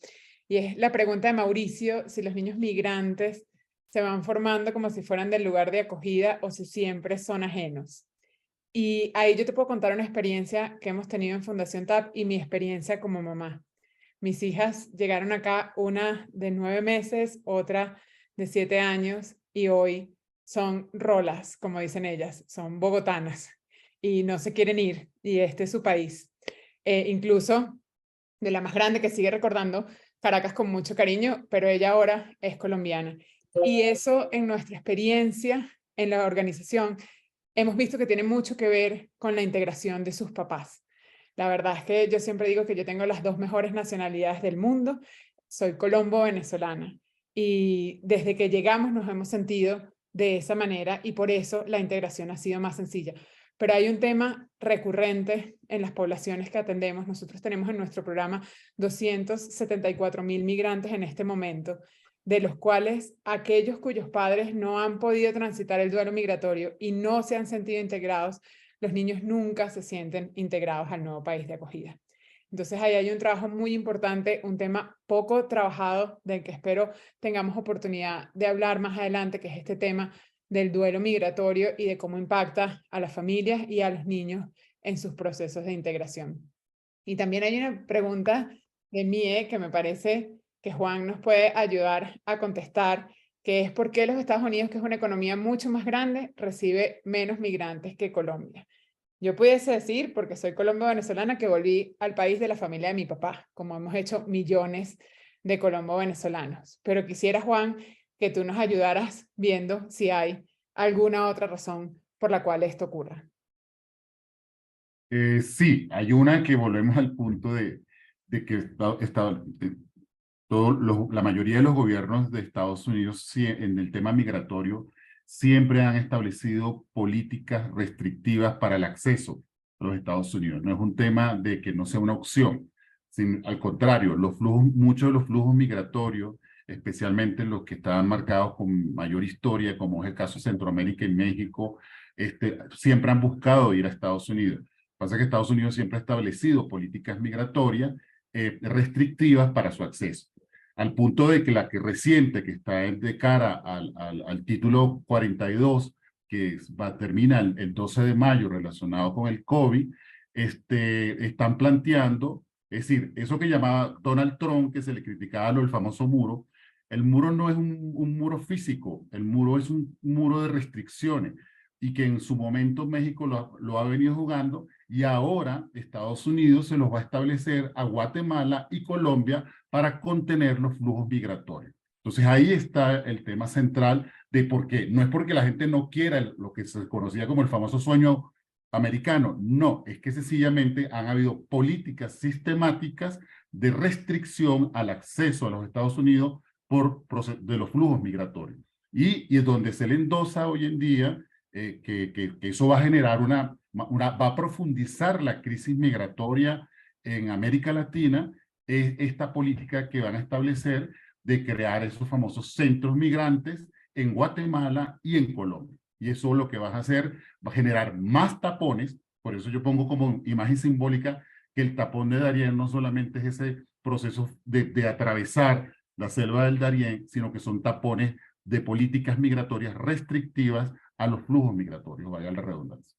Y es la pregunta de Mauricio, si los niños migrantes se van formando como si fueran del lugar de acogida o si siempre son ajenos. Y ahí yo te puedo contar una experiencia que hemos tenido en Fundación TAP y mi experiencia como mamá. Mis hijas llegaron acá, una de 9 meses, otra de 7 años, y hoy son rolas, como dicen ellas, son bogotanas y no se quieren ir y este es su país. Incluso de la más grande que sigue recordando Caracas con mucho cariño, pero ella ahora es colombiana. Y eso en nuestra experiencia en la organización hemos visto que tiene mucho que ver con la integración de sus papás. La verdad es que yo siempre digo que yo tengo las 2 mejores nacionalidades del mundo, soy colombo-venezolana y desde que llegamos nos hemos sentido de esa manera y por eso la integración ha sido más sencilla. Pero hay un tema recurrente en las poblaciones que atendemos. Nosotros tenemos en nuestro programa 274.000 migrantes en este momento, de los cuales aquellos cuyos padres no han podido transitar el duelo migratorio y no se han sentido integrados, los niños nunca se sienten integrados al nuevo país de acogida. Entonces ahí hay un trabajo muy importante, un tema poco trabajado del que espero tengamos oportunidad de hablar más adelante, que es este tema del duelo migratorio y de cómo impacta a las familias y a los niños en sus procesos de integración. Y también hay una pregunta de Mie que me parece que Juan nos puede ayudar a contestar, que es ¿por qué los Estados Unidos, que es una economía mucho más grande, recibe menos migrantes que Colombia? Yo pudiese decir, porque soy colombo-venezolana, que volví al país de la familia de mi papá, como hemos hecho millones de colombo-venezolanos. Pero quisiera, Juan, que tú nos ayudaras viendo si hay alguna otra razón por la cual esto ocurra. Sí, hay una que volvemos al punto de que la mayoría de los gobiernos de Estados Unidos en el tema migratorio siempre han establecido políticas restrictivas para el acceso a los Estados Unidos. No es un tema de que no sea una opción, sino, al contrario, muchos de los flujos migratorios, especialmente los que estaban marcados con mayor historia, como es el caso de Centroamérica y México, siempre han buscado ir a Estados Unidos. Pasa que Estados Unidos siempre ha establecido políticas migratorias restrictivas para su acceso. Al punto de que la que reciente, que está de cara al título 42, que termina el 12 de mayo relacionado con el COVID, están planteando, es decir, eso que llamaba Donald Trump, que se le criticaba el famoso muro, el muro no es un muro físico, el muro es un muro de restricciones, y que en su momento México lo ha venido jugando, y ahora Estados Unidos se los va a establecer a Guatemala y Colombia para contener los flujos migratorios. Entonces ahí está el tema central de por qué. No es porque la gente no quiera lo que se conocía como el famoso sueño americano, no, es que sencillamente han habido políticas sistemáticas de restricción al acceso a los Estados Unidos de los flujos migratorios. Y es donde se le endosa hoy en día que eso va a generar va a profundizar la crisis migratoria en América Latina, es esta política que van a establecer de crear esos famosos centros migrantes en Guatemala y en Colombia. Y eso lo que vas a hacer va a generar más tapones. Por eso yo pongo como imagen simbólica que el tapón de Darién no solamente es ese proceso de atravesar la selva del Darién, sino que son tapones de políticas migratorias restrictivas a los flujos migratorios, vaya la redundancia.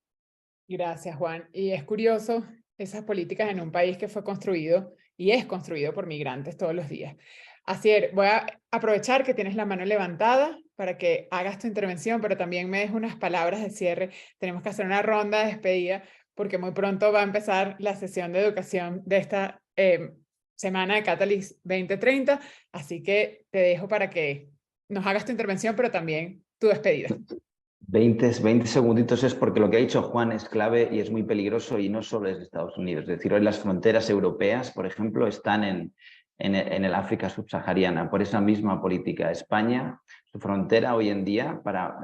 Gracias, Juan. Y es curioso esas políticas en un país que fue construido y es construido por migrantes todos los días. Asier, voy a aprovechar que tienes la mano levantada para que hagas tu intervención, pero también me des unas palabras de cierre. Tenemos que hacer una ronda de despedida porque muy pronto va a empezar la sesión de educación de esta semana de Catalyst 2030, así que te dejo para que nos hagas tu intervención, pero también tu despedida. 20 segunditos es porque lo que ha dicho Juan es clave y es muy peligroso y no solo es de Estados Unidos. Es decir, hoy las fronteras europeas, por ejemplo, están en el África subsahariana por esa misma política. España, su frontera hoy en día para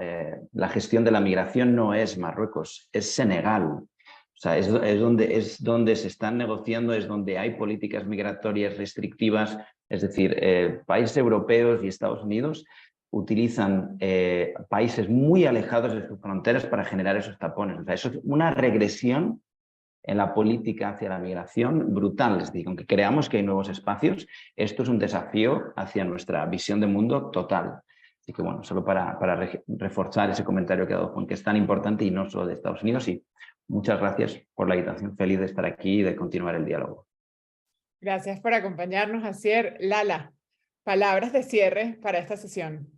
la gestión de la migración no es Marruecos, es Senegal. O sea, es donde se están negociando, es donde hay políticas migratorias restrictivas. Es decir, países europeos y Estados Unidos utilizan países muy alejados de sus fronteras para generar esos tapones. O sea, eso es una regresión en la política hacia la migración brutal. Es decir, aunque creamos que hay nuevos espacios, esto es un desafío hacia nuestra visión de mundo total. Así que bueno, solo para reforzar ese comentario que ha dado Juan, que es tan importante y no solo de Estados Unidos. Y muchas gracias por la invitación. Feliz de estar aquí y de continuar el diálogo. Gracias por acompañarnos, Asier. Lala, palabras de cierre para esta sesión.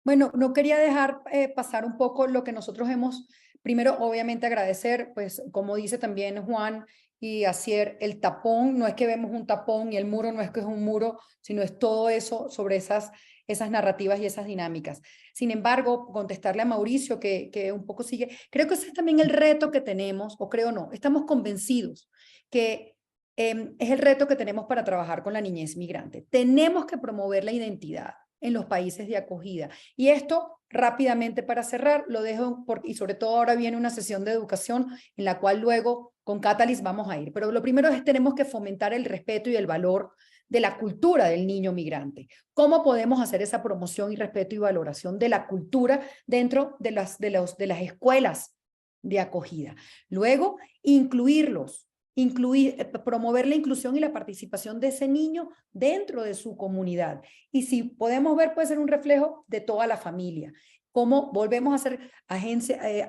Bueno, no quería dejar pasar un poco lo que nosotros hemos, primero obviamente agradecer, pues como dice también Juan y Asier, el tapón, no es que vemos un tapón y el muro no es que es un muro, sino es todo eso sobre esas narrativas y esas dinámicas. Sin embargo, contestarle a Mauricio que un poco sigue, creo que ese es también el reto que tenemos, o creo no, estamos convencidos que es el reto que tenemos para trabajar con la niñez migrante. Tenemos que promover la identidad en los países de acogida. Y esto, rápidamente para cerrar, lo dejo, y sobre todo ahora viene una sesión de educación en la cual luego con Catalyst vamos a ir. Pero lo primero es tenemos que fomentar el respeto y el valor de la cultura del niño migrante. ¿Cómo podemos hacer esa promoción y respeto y valoración de la cultura dentro de las escuelas de acogida? Luego, promover la inclusión y la participación de ese niño dentro de su comunidad. Y si podemos ver, puede ser un reflejo de toda la familia. Cómo volvemos a hacer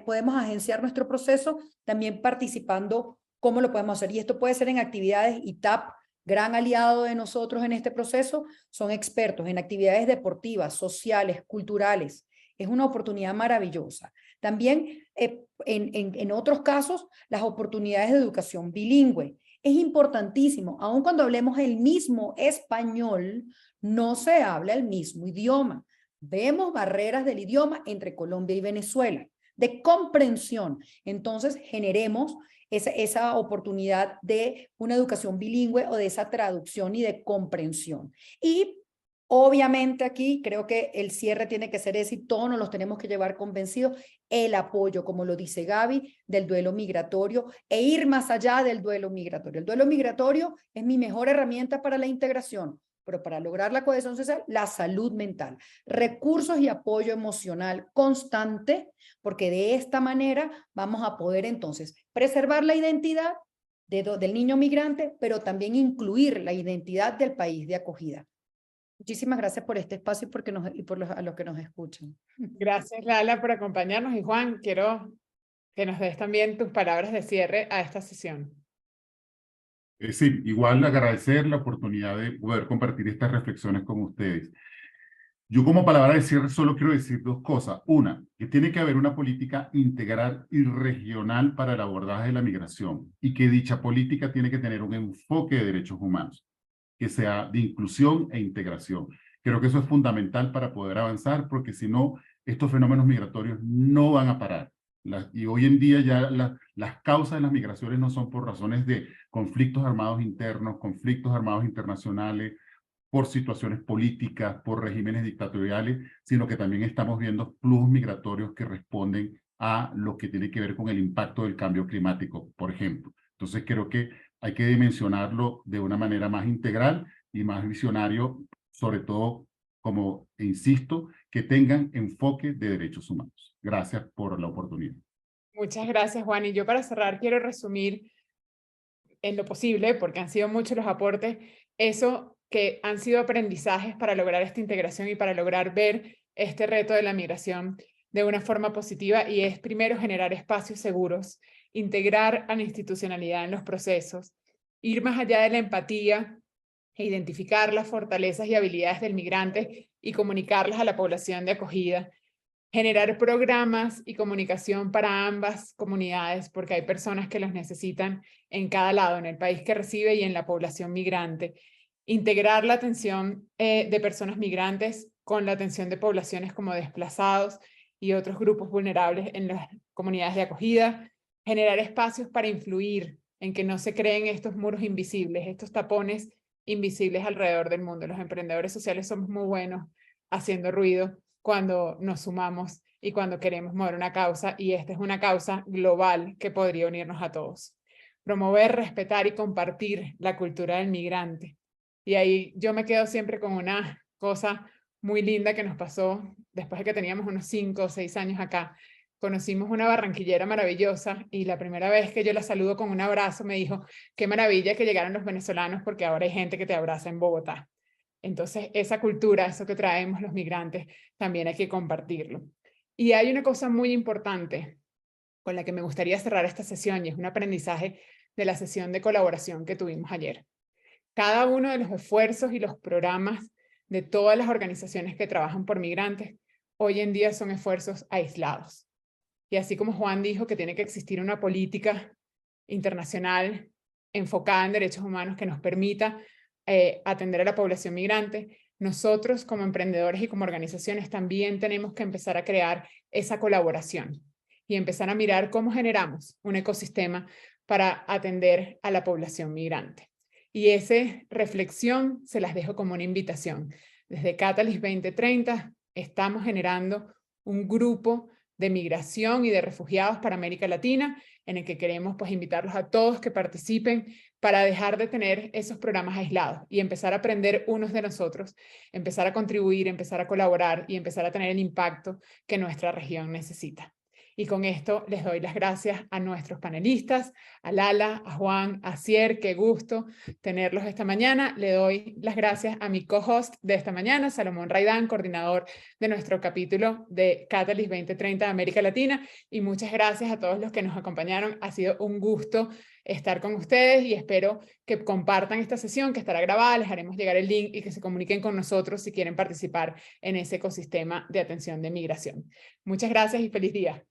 podemos agenciar nuestro proceso también participando, cómo lo podemos hacer. Y esto puede ser en actividades ITAP, gran aliado de nosotros en este proceso, son expertos en actividades deportivas, sociales, culturales. Es una oportunidad maravillosa. También en otros casos, las oportunidades de educación bilingüe. Es importantísimo, aun cuando hablemos el mismo español, no se habla el mismo idioma. Vemos barreras del idioma entre Colombia y Venezuela, de comprensión. Entonces, generemos esa oportunidad de una educación bilingüe o de esa traducción y de comprensión. Y obviamente aquí creo que el cierre tiene que ser ese y todos nos los tenemos que llevar convencidos, el apoyo, como lo dice Gaby, del duelo migratorio e ir más allá del duelo migratorio. El duelo migratorio es mi mejor herramienta para la integración, pero para lograr la cohesión social, la salud mental, recursos y apoyo emocional constante, porque de esta manera vamos a poder entonces preservar la identidad del niño migrante, pero también incluir la identidad del país de acogida. Muchísimas gracias por este espacio y a los que nos escuchan. Gracias, Lala, por acompañarnos. Y Juan, quiero que nos des también tus palabras de cierre a esta sesión. Sí, igual agradecer la oportunidad de poder compartir estas reflexiones con ustedes. Yo como palabra de cierre solo quiero decir dos cosas. Una, que tiene que haber una política integral y regional para el abordaje de la migración y que dicha política tiene que tener un enfoque de derechos humanos, que sea de inclusión e integración. Creo que eso es fundamental para poder avanzar, porque si no, estos fenómenos migratorios no van a parar. Y hoy en día ya las causas de las migraciones no son por razones de conflictos armados internos, conflictos armados internacionales, por situaciones políticas, por regímenes dictatoriales, sino que también estamos viendo flujos migratorios que responden a lo que tiene que ver con el impacto del cambio climático, por ejemplo. Entonces creo que hay que dimensionarlo de una manera más integral y más visionario, sobre todo, como insisto, que tengan enfoque de derechos humanos. Gracias por la oportunidad. Muchas gracias, Juan. Y yo para cerrar quiero resumir en lo posible, porque han sido muchos los aportes, eso que han sido aprendizajes para lograr esta integración y para lograr ver este reto de la migración de una forma positiva, y es primero generar espacios seguros, integrar a la institucionalidad en los procesos, ir más allá de la empatía e identificar las fortalezas y habilidades del migrante y comunicarlas a la población de acogida, generar programas y comunicación para ambas comunidades, porque hay personas que los necesitan en cada lado, en el país que recibe y en la población migrante. Integrar la atención de personas migrantes con la atención de poblaciones como desplazados y otros grupos vulnerables en las comunidades de acogida. Generar espacios para influir en que no se creen estos muros invisibles, estos tapones invisibles alrededor del mundo. Los emprendedores sociales somos muy buenos haciendo ruido cuando nos sumamos y cuando queremos mover una causa, y esta es una causa global que podría unirnos a todos. Promover, respetar y compartir la cultura del migrante. Y ahí yo me quedo siempre con una cosa muy linda que nos pasó después de que teníamos unos 5 o 6 años acá. Conocimos una barranquillera maravillosa y la primera vez que yo la saludo con un abrazo me dijo, qué maravilla que llegaron los venezolanos porque ahora hay gente que te abraza en Bogotá. Entonces, esa cultura, eso que traemos los migrantes, también hay que compartirlo. Y hay una cosa muy importante con la que me gustaría cerrar esta sesión, y es un aprendizaje de la sesión de colaboración que tuvimos ayer. Cada uno de los esfuerzos y los programas de todas las organizaciones que trabajan por migrantes, hoy en día son esfuerzos aislados. Y así como Juan dijo que tiene que existir una política internacional enfocada en derechos humanos que nos permita atender a la población migrante, nosotros como emprendedores y como organizaciones también tenemos que empezar a crear esa colaboración y empezar a mirar cómo generamos un ecosistema para atender a la población migrante. Y esa reflexión se las dejo como una invitación. Desde Catalyst 2030 estamos generando un grupo de migración y de refugiados para América Latina, en el que queremos pues invitarlos a todos que participen para dejar de tener esos programas aislados y empezar a aprender unos de nosotros, empezar a contribuir, empezar a colaborar y empezar a tener el impacto que nuestra región necesita. Y con esto les doy las gracias a nuestros panelistas, a Lala, a Juan, a Asier, qué gusto tenerlos esta mañana. Le doy las gracias a mi co-host de esta mañana, Salomón Raidán, coordinador de nuestro capítulo de Catalyst 2030 de América Latina, y muchas gracias a todos los que nos acompañaron. Ha sido un gusto estar con ustedes y espero que compartan esta sesión que estará grabada, les haremos llegar el link y que se comuniquen con nosotros si quieren participar en ese ecosistema de atención de migración. Muchas gracias y feliz día.